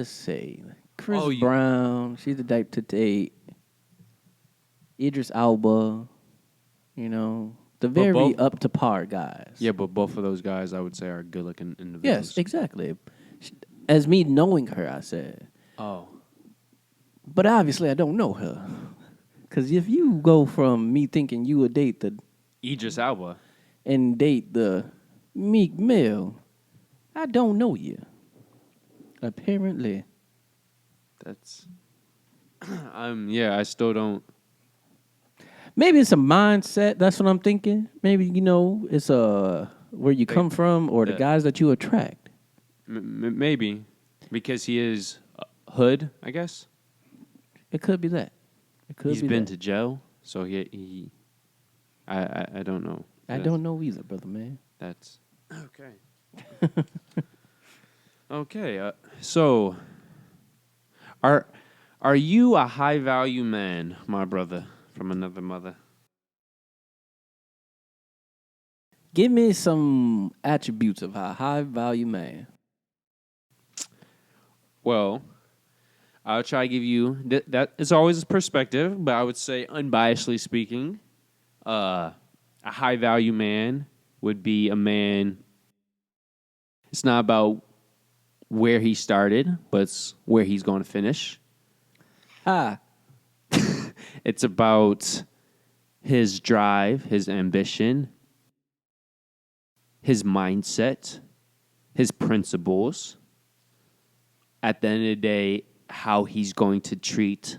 say, Chris Brown. She's the type to date Idris Elba, the very up to par guys. Yeah, but both of those guys, I would say, are good-looking individuals. Yes, exactly. As me knowing her, I said. Oh. But obviously, I don't know her. Because if you go from me thinking you would date the Idris Elba and date the Meek Mill, I don't know you. Apparently. That's... I still don't... Maybe it's a mindset. That's what I'm thinking. Maybe, it's where you come from or the guys that you attract. Maybe. Because he is hood, I guess. It could be that. He's been to jail, so he I don't know. I don't know either, brother man. That's okay. Okay. So, are you a high value man, my brother from another mother? Give me some attributes of a high value man. Well, I'll try to give you that. It's always a perspective, but I would say, unbiasedly speaking, a high value man would be a man. It's not about where he started, but it's where he's going to finish. It's about his drive, his ambition, his mindset, his principles. At the end of the day, how he's going to treat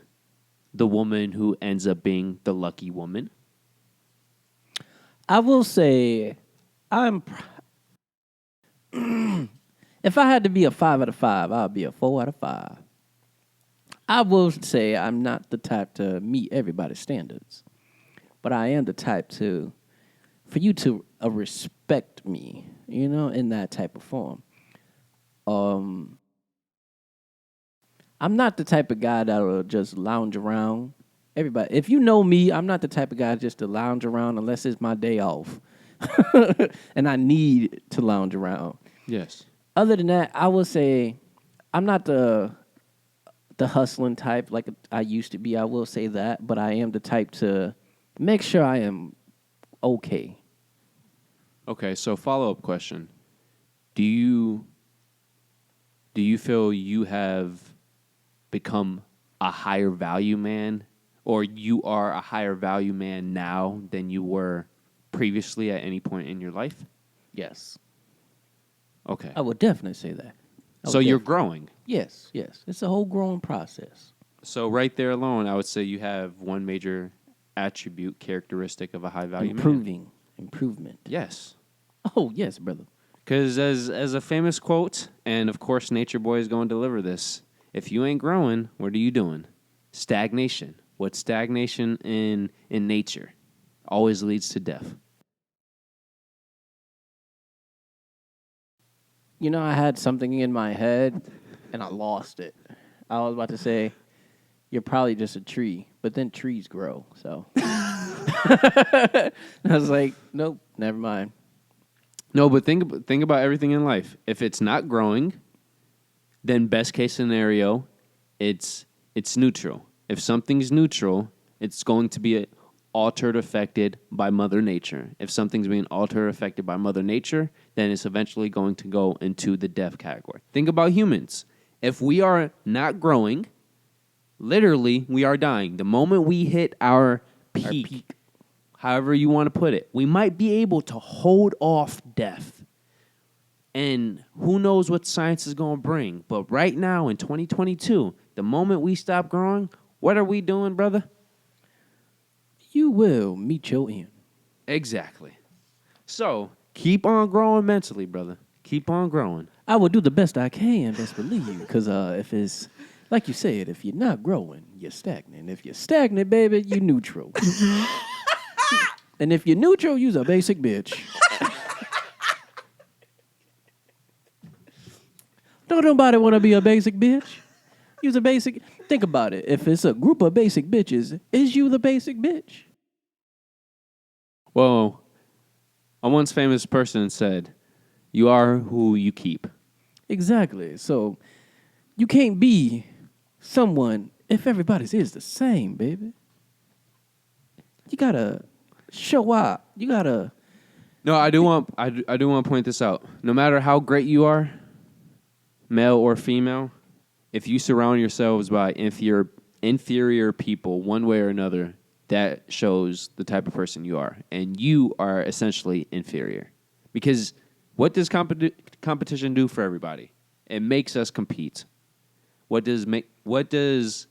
the woman who ends up being the lucky woman. I will say, it's If I had to be a 5 out of 5, I'd be a 4 out of 5. I will say I'm not the type to meet everybody's standards, but I am the type for you to respect me, in that type of form. I'm not the type of guy that'll just lounge around. Everybody, if you know me, I'm not the type of guy just to lounge around unless it's my day off, and I need to lounge around. Yes. Other than that, I will say I'm not the hustling type like I used to be. I will say that, but I am the type to make sure I am okay. Okay, so follow-up question. Do you feel you have become a higher value man, or you are a higher value man now than you were previously at any point in your life? Yes. Okay. I would definitely say that. So you're growing. Yes. It's a whole growing process. So right there alone, I would say you have one major attribute, characteristic of a high value man. Improvement. Yes. Oh, yes, brother. Because as a famous quote, and of course Nature Boy is going to deliver this, if you ain't growing, what are you doing? Stagnation. What's stagnation in nature? Always leads to death. I had something in my head, and I lost it. I was about to say, you're probably just a tree, but then trees grow, so. I was like, nope, never mind. No, but think about everything in life. If it's not growing, then best case scenario, it's neutral. If something's neutral, it's going to be altered, affected by Mother Nature. If something's being altered, affected by Mother Nature, then it's eventually going to go into the death category. Think about humans. If we are not growing, literally, we are dying. The moment we hit our peak, however you want to put it, we might be able to hold off death. And who knows what science is going to bring. But right now in 2022, the moment we stop growing, what are we doing, brother? You will meet your end. Exactly. So keep on growing mentally, brother. Keep on growing. I will do the best I can, best believe you. Because if it's, like you said, if you're not growing, you're stagnant. If you're stagnant, baby, you're neutral. And if you're neutral, you're a basic bitch. Don't nobody want to be a basic bitch. You's a basic. Think about it. If it's a group of basic bitches, is you the basic bitch? Well, a once famous person said, "You are who you keep." Exactly. So you can't be someone if everybody's is the same, baby. You gotta show up. You gotta. No, I do want to point this out. No matter how great you are, male or female, if you surround yourselves by inferior people one way or another, that shows the type of person you are. And you are essentially inferior. Because what does competition do for everybody? It makes us compete. What does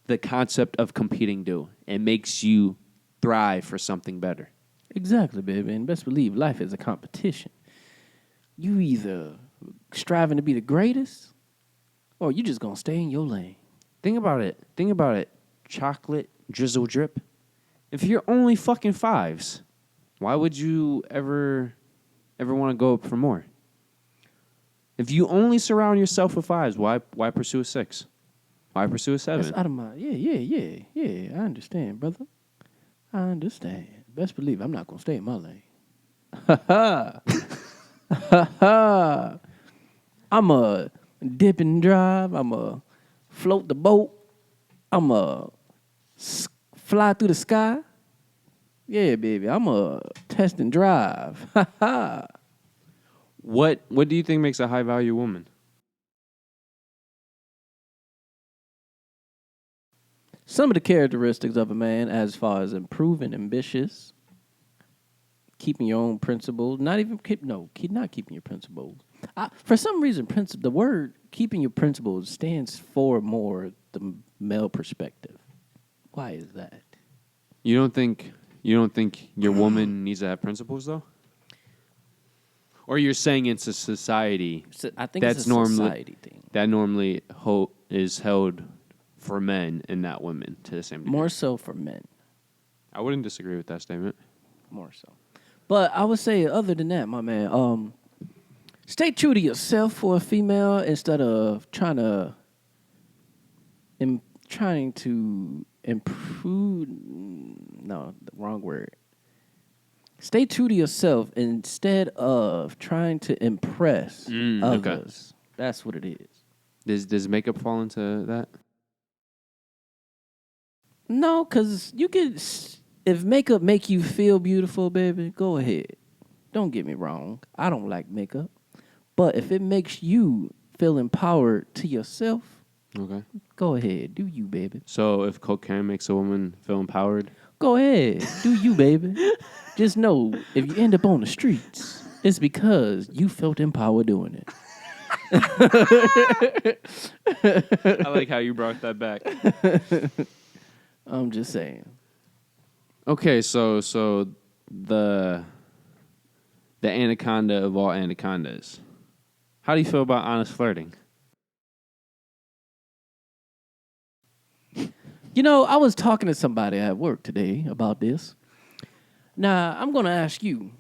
the concept of competing do? It makes you thrive for something better. Exactly, baby. And best believe life is a competition. You either striving to be the greatest, or you just gonna stay in your lane. Think about it. Chocolate drizzle drip. If you're only fucking fives, why would you ever want to go up for more? If you only surround yourself with fives, why pursue a six? Why pursue a seven? That's out of my yeah. I understand, brother. I understand. Best believe I'm not gonna stay in my lane. I'm a dip and drive. I'm a float the boat. I'm a fly through the sky. Yeah, baby. I'm a test and drive. What do you think makes a high value woman? Some of the characteristics of a man, as far as improving, ambitious, keeping your own principles, not keeping your principles. For some reason, the word keeping your principles stands for more the male perspective. Why is that? You don't think your woman needs to have principles though? Or you're saying it's a society. I think it's a society thing. That normally is held for men and not women to the same degree. More so for men. I wouldn't disagree with that statement. More so. But I would say, other than that, my man, stay true to yourself for a female instead of trying to improve. No, the wrong word. Stay true to yourself instead of trying to impress others. Okay. That's what it is. Does makeup fall into that? No, because you can. If makeup make you feel beautiful, baby, go ahead. Don't get me wrong. I don't like makeup. But if it makes you feel empowered to yourself, okay, go ahead. Do you, baby. So if cocaine makes a woman feel empowered? Go ahead. Do you, baby. Just know, if you end up on the streets, it's because you felt empowered doing it. I like how you brought that back. I'm just saying. Okay, so the anaconda of all anacondas. How do you feel about honest flirting? You know, I was talking to somebody at work today about this. Now, I'm going to ask you.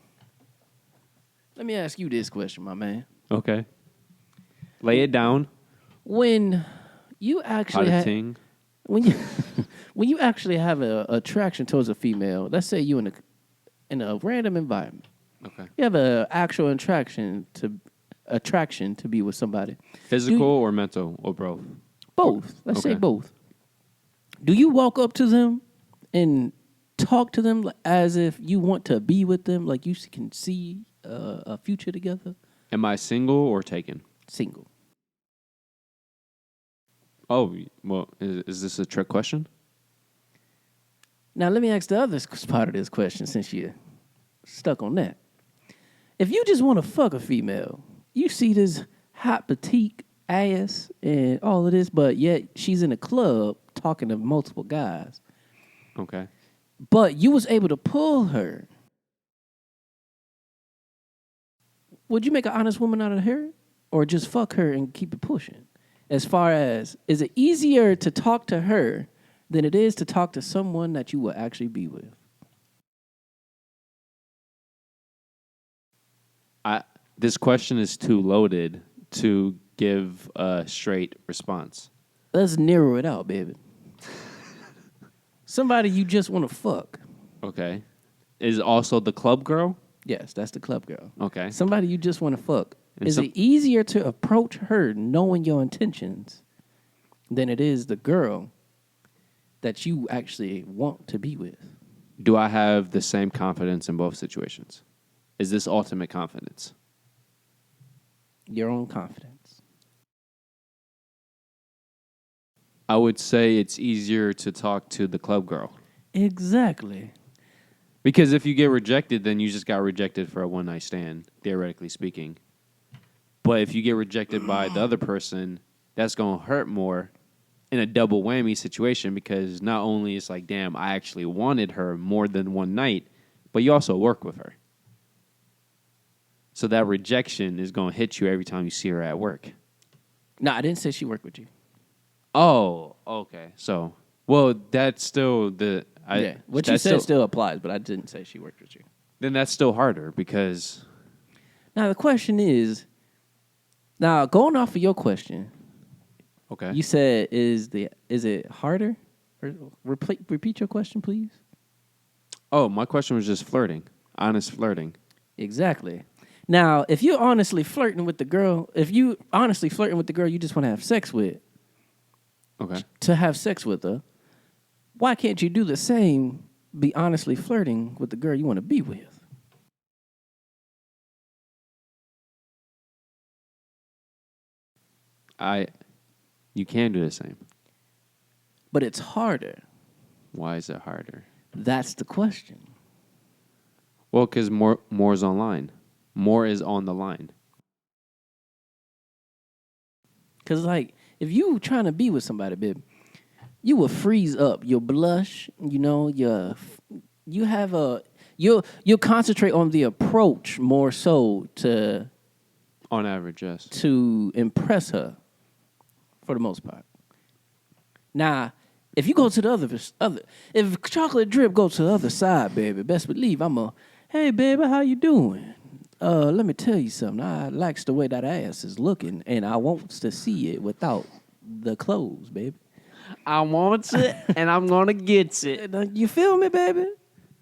Let me ask you this question, my man. Okay. Lay it down. When you actually when you actually have a attraction towards a female, let's say you in a random environment. Okay. You have an actual attraction to be with somebody. Physical or mental or both? Both. Let's say both. Do you walk up to them and talk to them as if you want to be with them, like you can see a future together? Am I single or taken? Single. Oh, well, is this a trick question? Now, let me ask the other part of this question since you're stuck on that. If you just want to fuck a female, you see this hot petite ass and all of this, but yet she's in a club talking to multiple guys. Okay. But you was able to pull her. Would you make an honest woman out of her? Or just fuck her and keep it pushing? As far as, is it easier to talk to her than it is to talk to someone that you will actually be with? This question is too loaded to give a straight response. Let's narrow it out, baby. Somebody you just want to fuck. Okay. Is also the club girl? Yes, that's the club girl. Okay. Somebody you just want to fuck. Is it easier to approach her knowing your intentions than it is the girl that you actually want to be with? Do I have the same confidence in both situations? Is this ultimate confidence? Your own confidence. I would say it's easier to talk to the club girl. Exactly. Because if you get rejected, then you just got rejected for a one-night stand, theoretically speaking. But if you get rejected by the other person, that's going to hurt more in a double whammy situation because not only it's like, damn, I actually wanted her more than one night, but you also work with her. So that rejection is going to hit you every time you see her at work. No, I didn't say she worked with you. Oh, okay. So, well, that's still what you said still applies, but I didn't say she worked with you. Then that's still harder because... Now, the question is... Now, going off of your question... Okay. You said, is it harder? Repeat your question, please. Oh, my question was just flirting. Honest flirting. Exactly. Now, if you're honestly flirting with the girl, you just want to have sex with, okay, to have sex with her, why can't you do the same, be honestly flirting with the girl you want to be with? You can do the same. But it's harder. Why is it harder? That's the question. Well, because more is online. More is on the line. Because, like, if you trying to be with somebody, babe, you will freeze up. You'll blush. You know, you You'll concentrate on the approach more so to On average, yes. to impress her, for the most part. Now, if you go to the other, if chocolate drip goes to the other side, baby, best believe hey, baby, how you doing? Let me tell you something. I likes the way that ass is looking, and I wants to see it without the clothes, baby. I want it, and I'm gonna get it. You feel me, baby?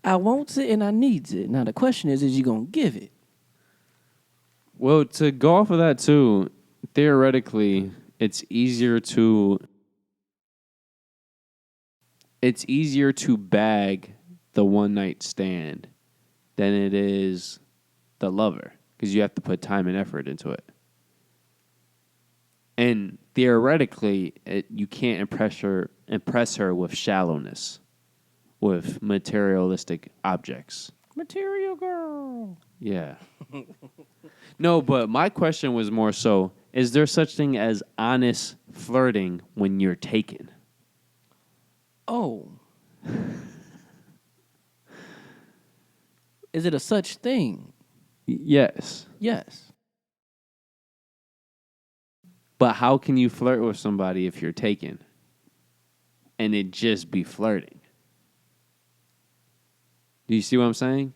I wants it and I needs it. Now the question is you gonna give it? Well, to go off of that too, theoretically, it's easier to bag the one night stand than it is the lover, because you have to put time and effort into it. And theoretically, you can't impress her with shallowness, with materialistic objects. Material girl. Yeah. No, but my question was more so, is there such thing as honest flirting when you're taken? Oh. Is it a such thing? Yes. Yes. But how can you flirt with somebody if you're taken? And it just be flirting. Do you see what I'm saying?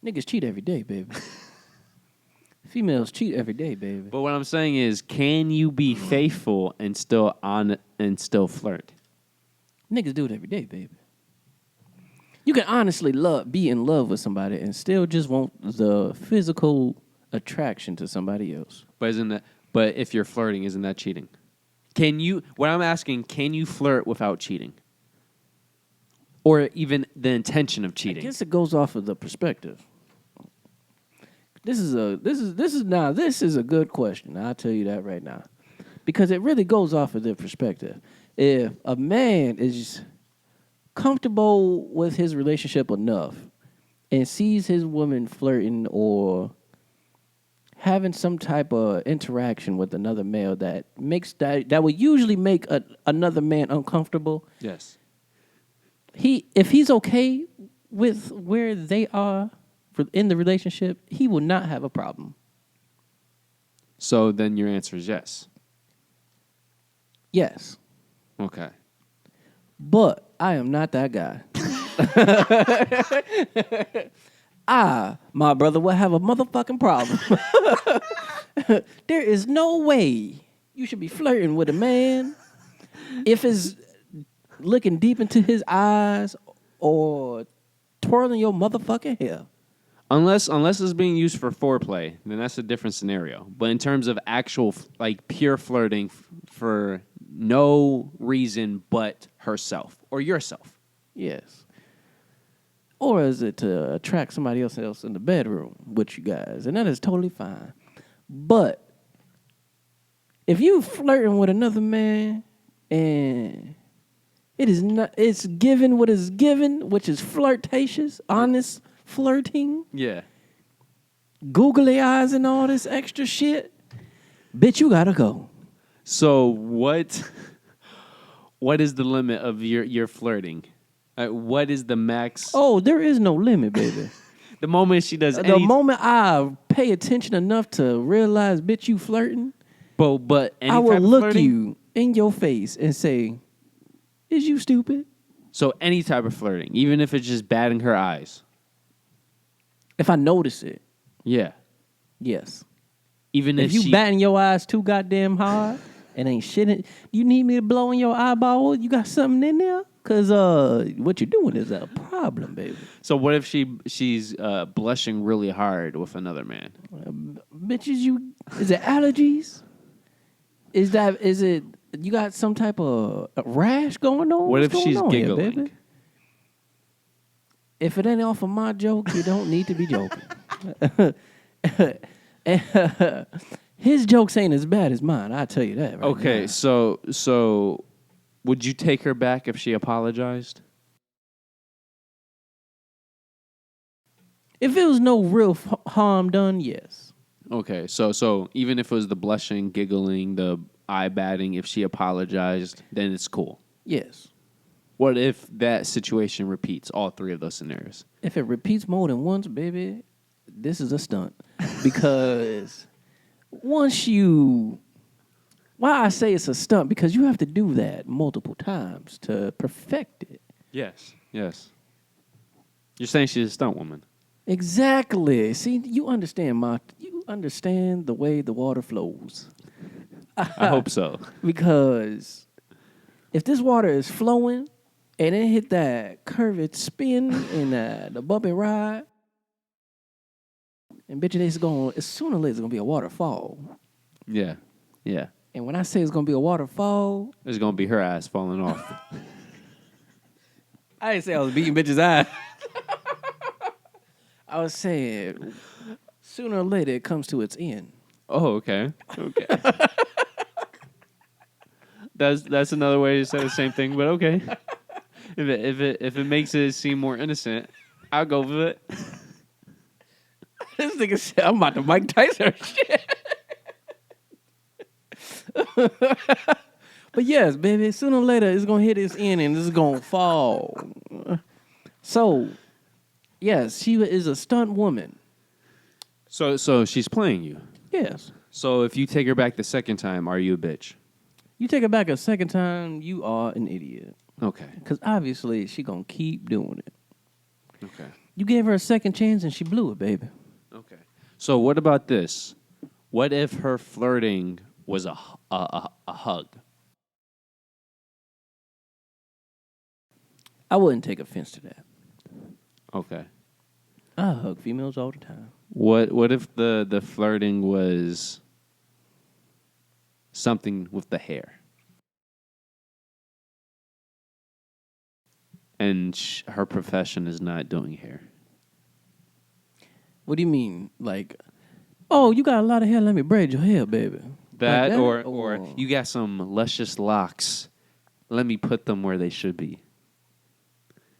Niggas cheat every day, baby. Females cheat every day, baby. But what I'm saying is, can you be faithful and still flirt? Niggas do it every day, baby. You can honestly be in love with somebody and still just want the physical attraction to somebody else. But if you're flirting, isn't that cheating? What I'm asking, can you flirt without cheating? Or even the intention of cheating? I guess it goes off of the perspective. This is a good question. I'll tell you that right now. Because it really goes off of the perspective. If a man is comfortable with his relationship enough and sees his woman flirting or having some type of interaction with another male that would usually make another man uncomfortable. Yes. If he's okay with where they are in the relationship, he will not have a problem. So then your answer is yes. Yes. Okay. But I am not that guy. My brother, will have a motherfucking problem. There is no way you should be flirting with a man if it's looking deep into his eyes or twirling your motherfucking hair. Unless it's being used for foreplay, then that's a different scenario. But in terms of actual, pure flirting for no reason but herself or yourself. Yes. Or is it to attract somebody else in the bedroom with you guys? And that is totally fine. But if you flirting with another man and it's given what is given, which is flirtatious, honest flirting. Yeah. Googly eyes and all this extra shit. Bitch, you gotta go. So what is the limit of your flirting? What is the max? Oh, there is no limit, baby. The moment she does the moment I pay attention enough to realize, bitch, you flirting. But I will look you in your face and say, is you stupid? So any type of flirting, even if it's just batting her eyes. If I notice it. Yeah. Yes. Even if you batting your eyes too goddamn hard and ain't shit, you need me to blow in your eyeball? You got something in there? Because what you're doing is a problem, baby. So what if she's blushing really hard with another man? Bitches, is it allergies? Is it you got some type of rash going on? What if she's giggling? Here, baby? If it ain't off of my joke, you don't need to be joking. His jokes ain't as bad as mine. I'll tell you that. Okay, now. So would you take her back if she apologized? If it was no real harm done, yes. Okay, so even if it was the blushing, giggling, the eye batting, if she apologized, then it's cool. Yes. What if that situation repeats, all three of those scenarios? If it repeats more than once, baby, this is a stunt. Because once you... Why I say it's a stunt? Because you have to do that multiple times to perfect it. Yes. Yes. You're saying she's a stunt woman. Exactly. See, you understand the way the water flows. I hope so. Because if this water is flowing and it hit that curved spin and the bumpy ride, and bitch, it's sooner or later it's gonna be a waterfall. Yeah. Yeah. And when I say it's gonna be a waterfall, it's gonna be her ass falling off. I didn't say I was beating bitches' ass. I was saying sooner or later it comes to its end. Oh, okay. Okay. That's another way to say the same thing, but okay. If it makes it seem more innocent, I'll go with it. This nigga said I'm about to Mike Tyson shit. But yes, baby, sooner or later it's gonna hit its end and it's gonna fall. So, yes, she is a stunt woman. So she's playing you. Yes. So if you take her back the second time, are you a bitch? You take her back a second time, you are an idiot. Okay. Because obviously she gonna keep doing it. Okay. You gave her a second chance and she blew it, baby. Okay. So what about this? What if her flirting was a hug? I wouldn't take offense to that. Okay. I hug females all the time. What if the flirting was something with the hair? And her profession is not doing hair. What do you mean? Like, oh, you got a lot of hair, let me braid your hair, baby. That, like that? or you got some luscious locks, let me put them where they should be.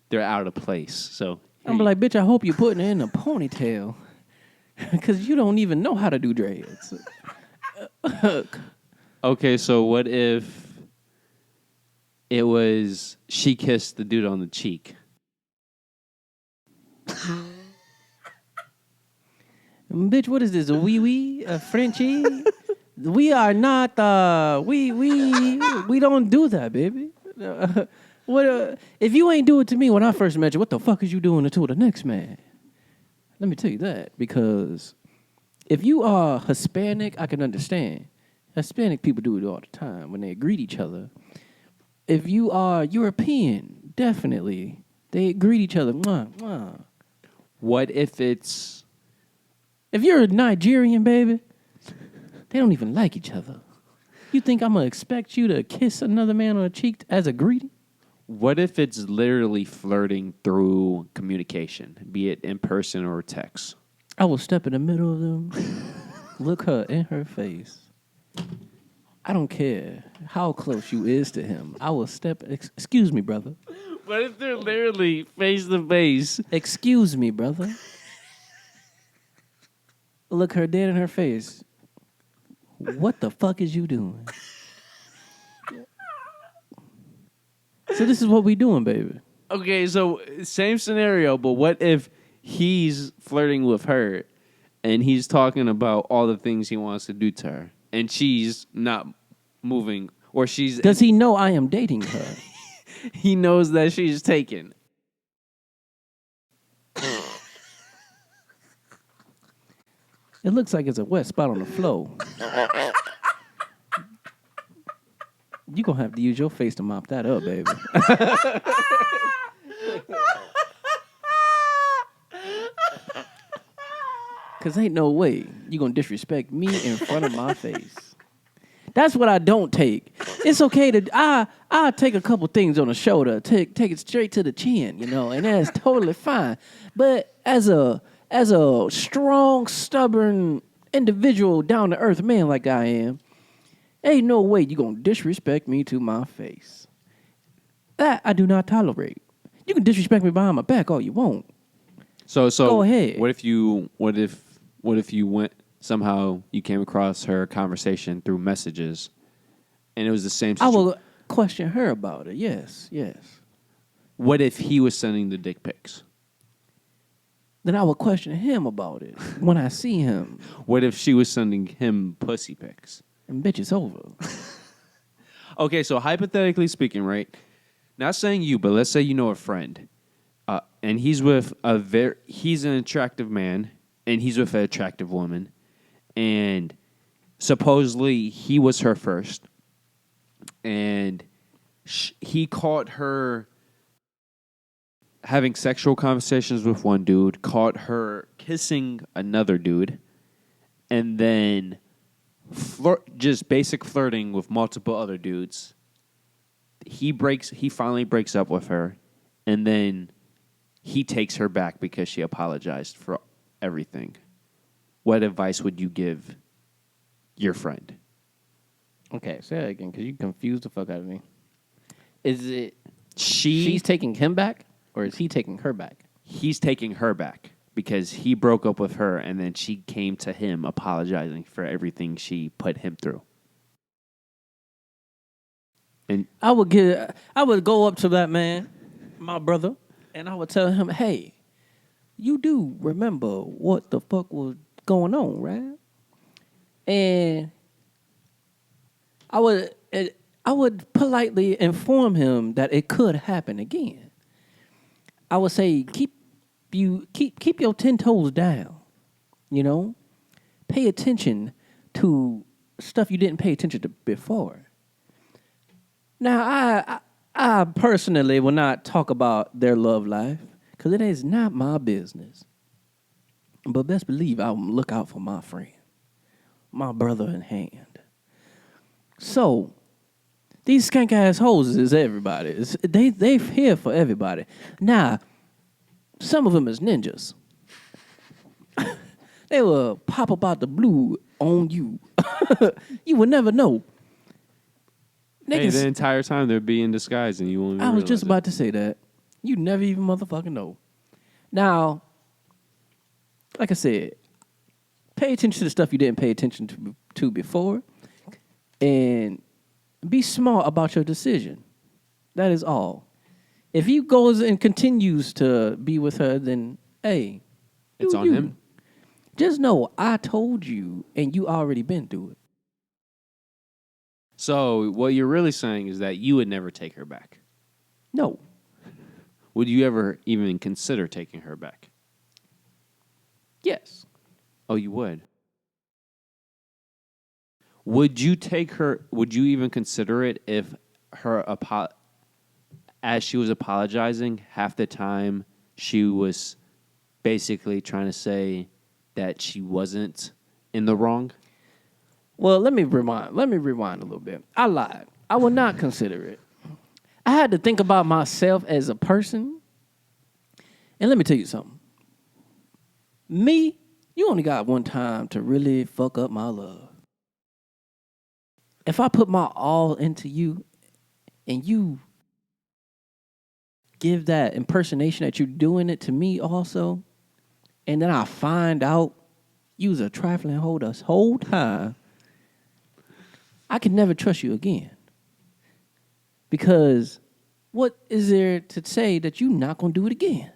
They're out of place. So I'm like, bitch, I hope you're putting it in a ponytail. Because you don't even know how to do dreads. Okay, so what if it was she kissed the dude on the cheek? Bitch, what is this? A wee-wee? A Frenchie? We are not, we don't do that, baby. If you ain't do it to me when I first met you, what the fuck is you doing to the next man? Let me tell you that, because if you are Hispanic, I can understand. Hispanic people do it all the time when they greet each other. If you are European, definitely, they greet each other. Mwah, mwah. What if it's... If you're a Nigerian, baby, they don't even like each other. You think I'm going to expect you to kiss another man on the cheek as a greeting? What if it's literally flirting through communication, be it in person or text? I will step in the middle of them, look her in her face. I don't care how close you is to him. I will step... Excuse me, brother. What if they're literally face to face? Excuse me, brother. Look her dead in her face. What the fuck is you doing? So this is what we doing, baby. Okay, so same scenario, but what if he's flirting with her and he's talking about all the things he wants to do to her and she's not moving, or she's... Does he know I am dating her? He knows that she's taken. It looks like it's a wet spot on the floor. You're going to have to use your face to mop that up, baby. Because ain't no way you're going to disrespect me in front of my face. That's what I don't take. It's okay to... I take a couple things on the shoulder, take it straight to the chin, and that's totally fine. But as a strong, stubborn, individual, down-to-earth man like I am, ain't no way you going to disrespect me to my face. That I do not tolerate. You can disrespect me behind my back all you want. So go ahead. What if you went, somehow you came across her conversation through messages and it was the same I situation? will question her about it. Yes. What if he was sending the dick pics? Then I would question him about it when I see him. What if she was sending him pussy pics? And bitch, it's over. Okay, so hypothetically speaking, right? Not saying you, but let's say you know a friend, and he's with he's an attractive man, and he's with an attractive woman, and supposedly he was her first, and he caught her having sexual conversations with one dude, caught her kissing another dude, and then just basic flirting with multiple other dudes. He finally breaks up with her, and then he takes her back because she apologized for everything. What advice would you give your friend? Okay, say that again, because you confused the fuck out of me. Is it she's taking him back, or is he taking her back? He's taking her back because he broke up with her, and then she came to him apologizing for everything she put him through. And I would go up to that man, my brother, and I would tell him, hey, you do remember what the fuck was going on, right? And I would politely inform him that it could happen again. I would say, keep your 10 toes down, you know? Pay attention to stuff you didn't pay attention to before. Now, I personally will not talk about their love life because it is not my business. But best believe I will look out for my friend, my brother in hand. So, these skank ass hoes is everybody. They here for everybody. Now, some of them is ninjas. They will pop up out the blue on you. You would never know. The entire time they'd be in disguise and you won't even I was just realize about to say that. You never even motherfucking know. Now, like I said, pay attention to the stuff you didn't pay attention to before, and be smart about your decision. That is all. If he goes and continues to be with her, then, hey, it's on him. Just know I told you, and you already been through it. So what you're really saying is that you would never take her back. No. Would you ever even consider taking her back? Yes. Oh, you would? Would you take her, would you even consider it if as she was apologizing, half the time she was basically trying to say that she wasn't in the wrong? Well, let me rewind a little bit. I lied. I would not consider it. I had to think about myself as a person. And let me tell you something. Me, you only got one time to really fuck up my love. If I put my all into you and you give that impersonation that you're doing it to me also, and then I find out you was a trifling hoe this whole time, I can never trust you again. Because what is there to say that you're not going to do it again?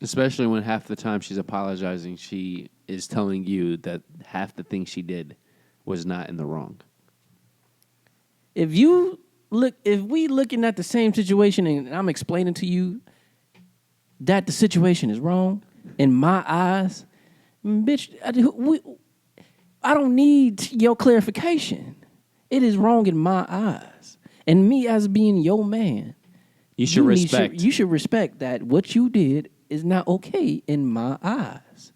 Especially when half the time she's apologizing, she is telling you that half the things she did was not in the wrong. If we looking at the same situation and I'm explaining to you that the situation is wrong in my eyes, bitch, I don't need your clarification. It is wrong in my eyes. And me as being your man, you should respect. You should respect that what you did is not okay in my eyes.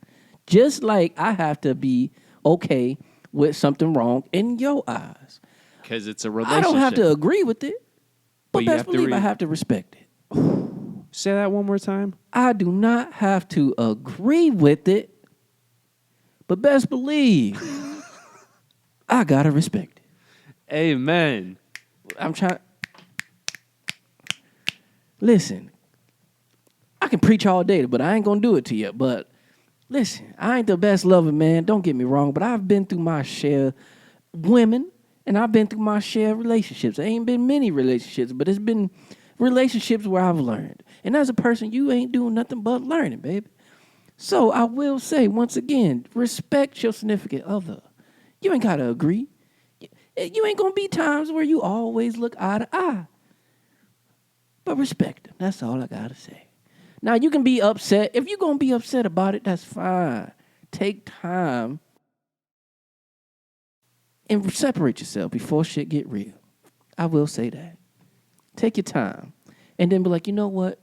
Just like I have to be okay with something wrong in your eyes. Because it's a relationship. I don't have to agree with it, but best believe I have to respect it. Say that one more time. I do not have to agree with it, but best believe I gotta respect it. Amen. I'm trying. Listen, I can preach all day, but I ain't gonna do it to you. But listen, I ain't the best lover, man. Don't get me wrong, but I've been through my share of women, and I've been through my share of relationships. There ain't been many relationships, but it's been relationships where I've learned. And as a person, you ain't doing nothing but learning, baby. So I will say, once again, respect your significant other. You ain't got to agree. You ain't going to be times where you always look eye to eye. But respect them. That's all I got to say. Now, you can be upset. If you're going to be upset about it, that's fine. Take time and separate yourself before shit get real. I will say that. Take your time. And then be like, you know what?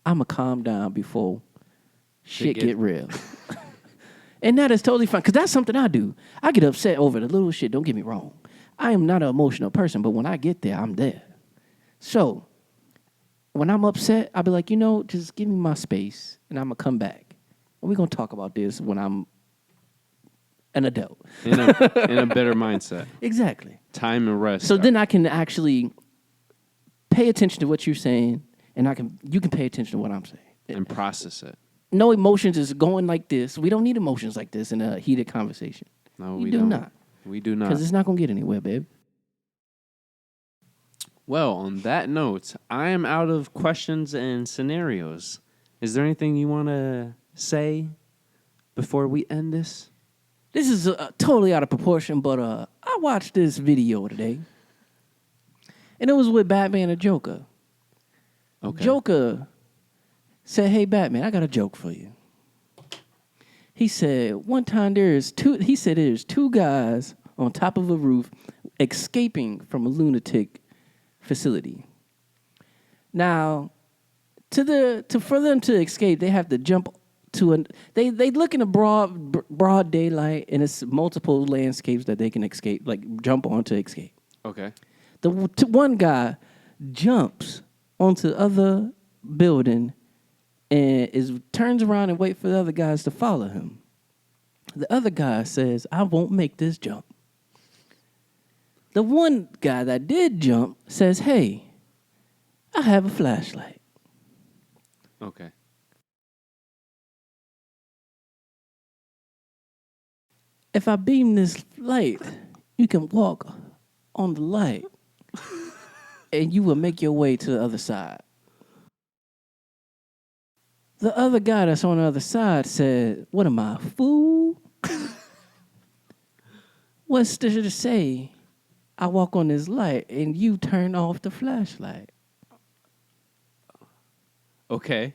I'm going to calm down before shit get real. And that is totally fine. Because that's something I do. I get upset over the little shit. Don't get me wrong. I am not an emotional person. But when I get there, I'm there. So when I'm upset, I'll be like, you know, just give me my space. And I'm going to come back. And we're going to talk about this when I'm an adult. In a better mindset. Exactly. Time and rest. So then I can actually pay attention to what you're saying, and you can pay attention to what I'm saying. And process it. No emotions is going like this. We don't need emotions like this in a heated conversation. No, we we do don't. not. We do not. Because it's not going to get anywhere, babe. Well, on that note, I am out of questions and scenarios. Is there anything you want to say before we end this? This is totally out of proportion, but I watched this video today, and it was with Batman and Joker. Okay. Joker said, hey, Batman, I got a joke for you. He said, one time there's two guys on top of a roof escaping from a lunatic facility. Now, for them to escape, they have to jump to they look in a broad daylight, and it's multiple landscapes that they can escape, like jump on to escape. Okay. The one guy jumps onto the other building and turns around and wait for the other guys to follow him. The other guy says, I won't make this jump. The one guy that did jump says, hey, I have a flashlight. Okay. If I beam this light, you can walk on the light and you will make your way to the other side. The other guy that's on the other side said, what am I, a fool? What's there to say? I walk on this light and you turn off the flashlight. Okay.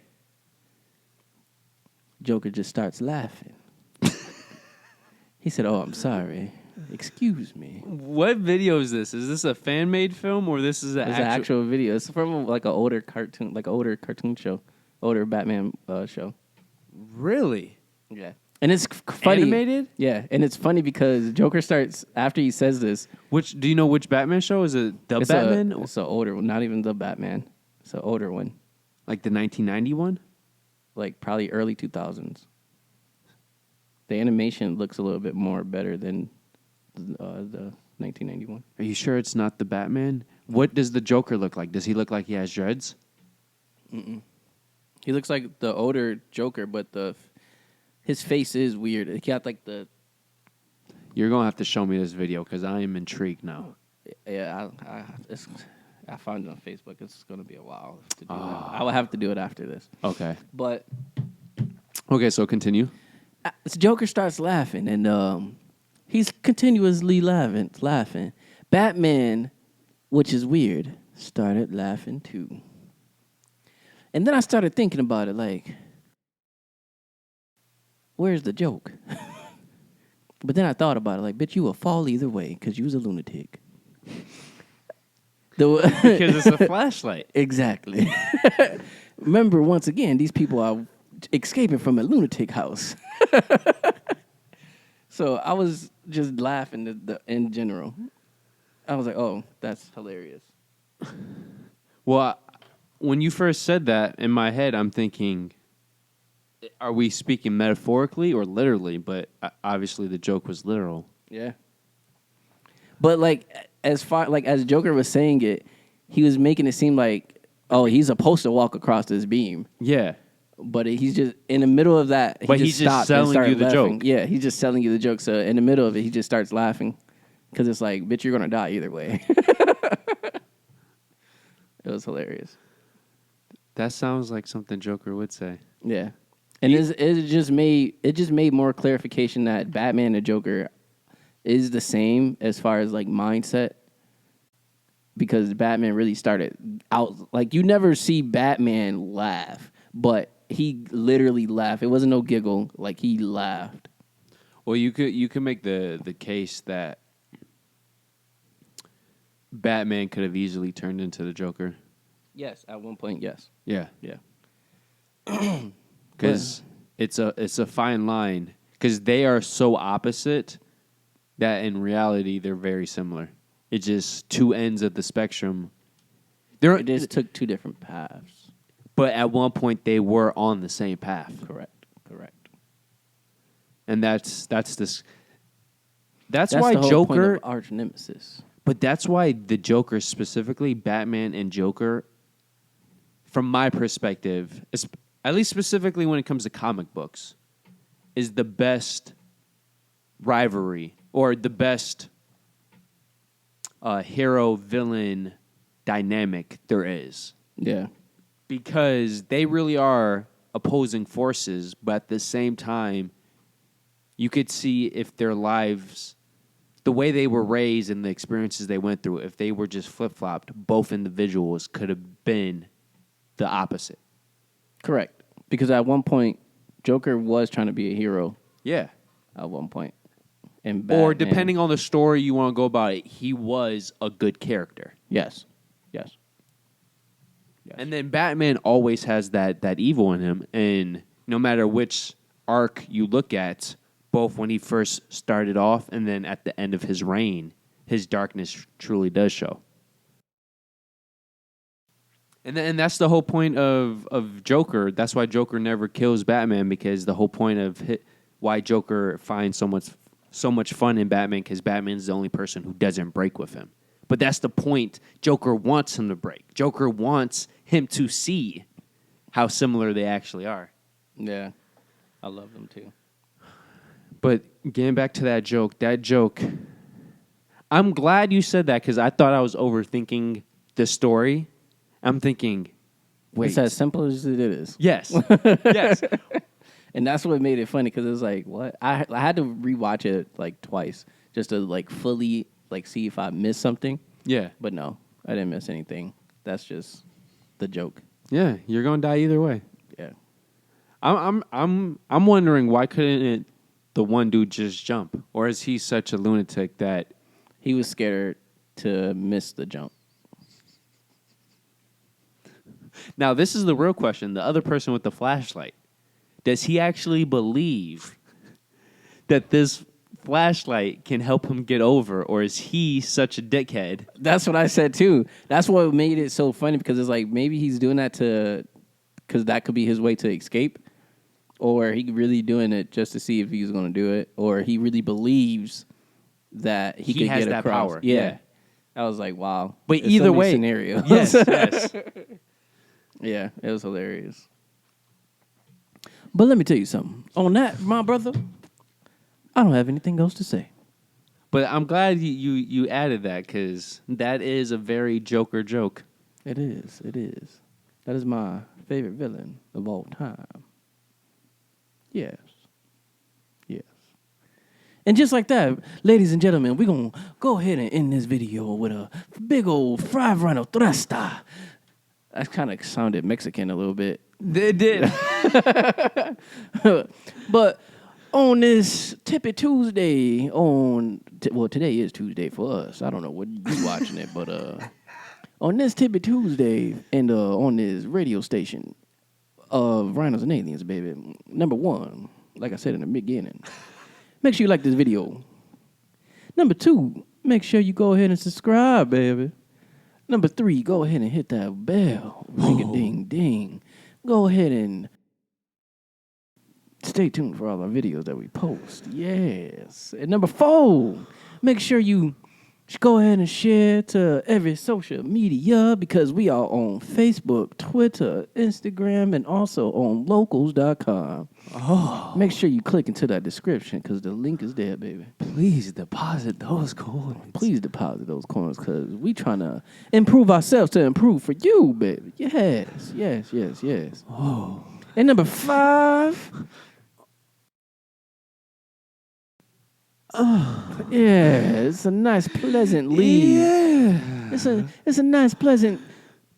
Joker just starts laughing. He said, oh, I'm sorry. Excuse me. What video is this? Is this a fan-made film or this is an actual video? It's from like an older cartoon show, older Batman show. Really? Yeah. And it's funny. Animated? Yeah, and it's funny because Joker starts, after he says this. Do you know which Batman show? Is it the Batman? It's an older one, not even the Batman. It's an older one. Like the 1990 one? Like probably early 2000s. The animation looks a little bit more better than the 1991. Are you sure it's not the Batman? What does the Joker look like? Does he look like he has dreads? Mm-mm. He looks like the older Joker, but his face is weird. He got like the... You're going to have to show me this video because I am intrigued now. Yeah, I found it on Facebook. It's going to be a while to do that. I will have to do it after this. Okay. But... Okay, so continue. Joker starts laughing, and he's continuously laughing. Batman, which is weird, started laughing too. And then I started thinking about it, like, where's the joke? But then I thought about it, like, bitch, you will fall either way because you was a lunatic. Because it's a flashlight. Exactly. Remember, once again, these people are escaping from a lunatic house. So I was just laughing in general. I was like, oh, that's hilarious. Well, when you first said that, in my head, I'm thinking, are we speaking metaphorically or literally? But obviously the joke was literal. Yeah. But like as Joker was saying it, he was making it seem like, oh, he's supposed to walk across this beam. Yeah. But he's just in the middle of that. He's just selling you the joke. Yeah, he's just selling you the joke. So in the middle of it, he just starts laughing because it's like, bitch, you're gonna die either way. It was hilarious. That sounds like something Joker would say. Yeah. And it just made more clarification that Batman and Joker is the same as far as like mindset, because Batman really started out like you never see Batman laugh, but he literally laughed. It wasn't no giggle, like he laughed. Well, you could make the case that Batman could have easily turned into the Joker. Yes, at one point, yes. Yeah. Yeah. Because it's a fine line. Because they are so opposite that in reality they're very similar. It's just two ends of the spectrum. It just took two different paths. But at one point they were on the same path. Correct. And that's why the whole Joker point of arch nemesis. But that's why the Joker specifically, Batman and Joker, from my perspective, at least specifically when it comes to comic books, is the best rivalry or the best hero-villain dynamic there is. Yeah. Because they really are opposing forces, but at the same time, you could see if their lives, the way they were raised and the experiences they went through, if they were just flip-flopped, both individuals could have been the opposite. Correct. Because at one point, Joker was trying to be a hero. Yeah. At one point. And or depending on the story you want to go about it, he was a good character. Yes. And then Batman always has that evil in him. And no matter which arc you look at, both when he first started off and then at the end of his reign, his darkness truly does show. And that's the whole point of Joker. That's why Joker never kills Batman, because the whole point of why Joker finds so much fun in Batman, because Batman's the only person who doesn't break with him. But that's the point. Joker wants him to break. Joker wants him to see how similar they actually are. Yeah. I love them too. But getting back to that joke, I'm glad you said that, because I thought I was overthinking the story. I'm thinking, wait. It's as simple as it is. Yes. Yes. And that's what made it funny, because it was like, what? I had to rewatch it like twice just to like fully like see if I missed something. Yeah. But no, I didn't miss anything. That's just the joke. Yeah, you're gonna die either way. Yeah. I'm wondering, why couldn't the one dude just jump? Or is he such a lunatic that he was scared to miss the jump? Now, this is the real question. The other person with the flashlight, does he actually believe that this flashlight can help him get over, or is he such a dickhead? That's what I said too. That's what made it so funny, because it's like maybe he's doing that because that could be his way to escape, or he really doing it just to see if he's going to do it, or he really believes that he could has get that across. power. Yeah. I was like, wow. But There's either so many way, scenarios. yes. Yeah, it was hilarious. But let me tell you something. On that, my brother, I don't have anything else to say. But I'm glad you added that, because that is a very Joker joke. It is. That is my favorite villain of all time. Yes. And just like that, ladies and gentlemen, we're going to go ahead and end this video with a big old fried rhino thrasta. That kind of sounded Mexican a little bit. It did. But on this Tippy Tuesday, today is Tuesday for us. I don't know what you watching it, but on this Tippy Tuesday and on this radio station of Rhinos and Aliens, baby. Number one, like I said in the beginning, make sure you like this video. Number two, make sure you go ahead and subscribe, baby. Number three, go ahead and hit that bell. Ring-a-ding-ding. Go ahead and stay tuned for all our videos that we post. Yes. And number four, make sure you Just go ahead and share to every social media because we are on Facebook, Twitter, Instagram, and also on locals.com. Oh. Make sure you click into that description because the link is there, baby. Please deposit those coins. Please deposit those coins because we trying to improve ourselves to improve for you, baby. Yes. Oh. And number 5. Yeah, it's a nice, pleasant leave. Yeah. It's a nice, pleasant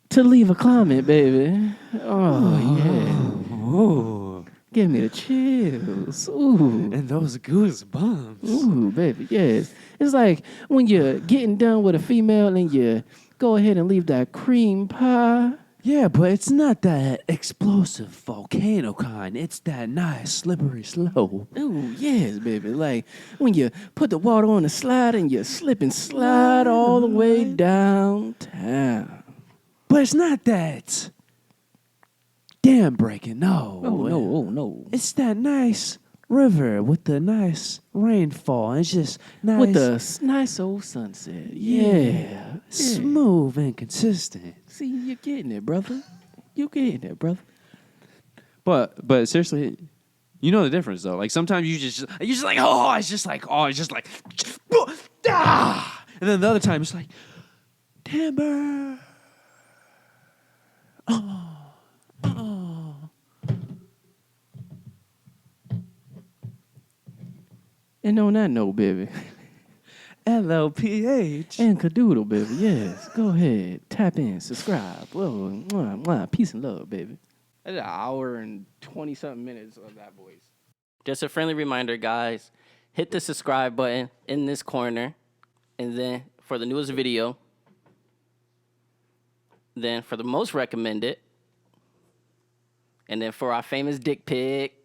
to leave a comment, baby. Oh. Oh. Give me the chills. Ooh. And those goosebumps. Ooh, baby, yes. It's like when you're getting done with a female and you go ahead and leave that cream pie. Yeah, but it's not that explosive volcano kind. It's that nice, slippery slope. Ooh, yes, baby. Like when you put the water on the slide and you slip and slide all the way downtown. But it's not that dam breaking, no. Oh, no. It's that nice river with the nice rainfall. It's just nice. With the nice old sunset. Yeah. Smooth and consistent. See, you're getting it, brother. You're getting it, brother. But seriously, you know the difference though. Like sometimes you're just like, it's just like, ah! And then the other time it's like, timber. And on that note, baby. LLPH. And Cadoodle, baby. Yes. Go ahead. Tap in. Subscribe. Whoa, mwah, mwah. Peace and love, baby. That's an hour and 20-something minutes of that voice. Just a friendly reminder, guys. Hit the subscribe button in this corner. And then for the newest video. Then for the most recommended. And then for our famous dick pic.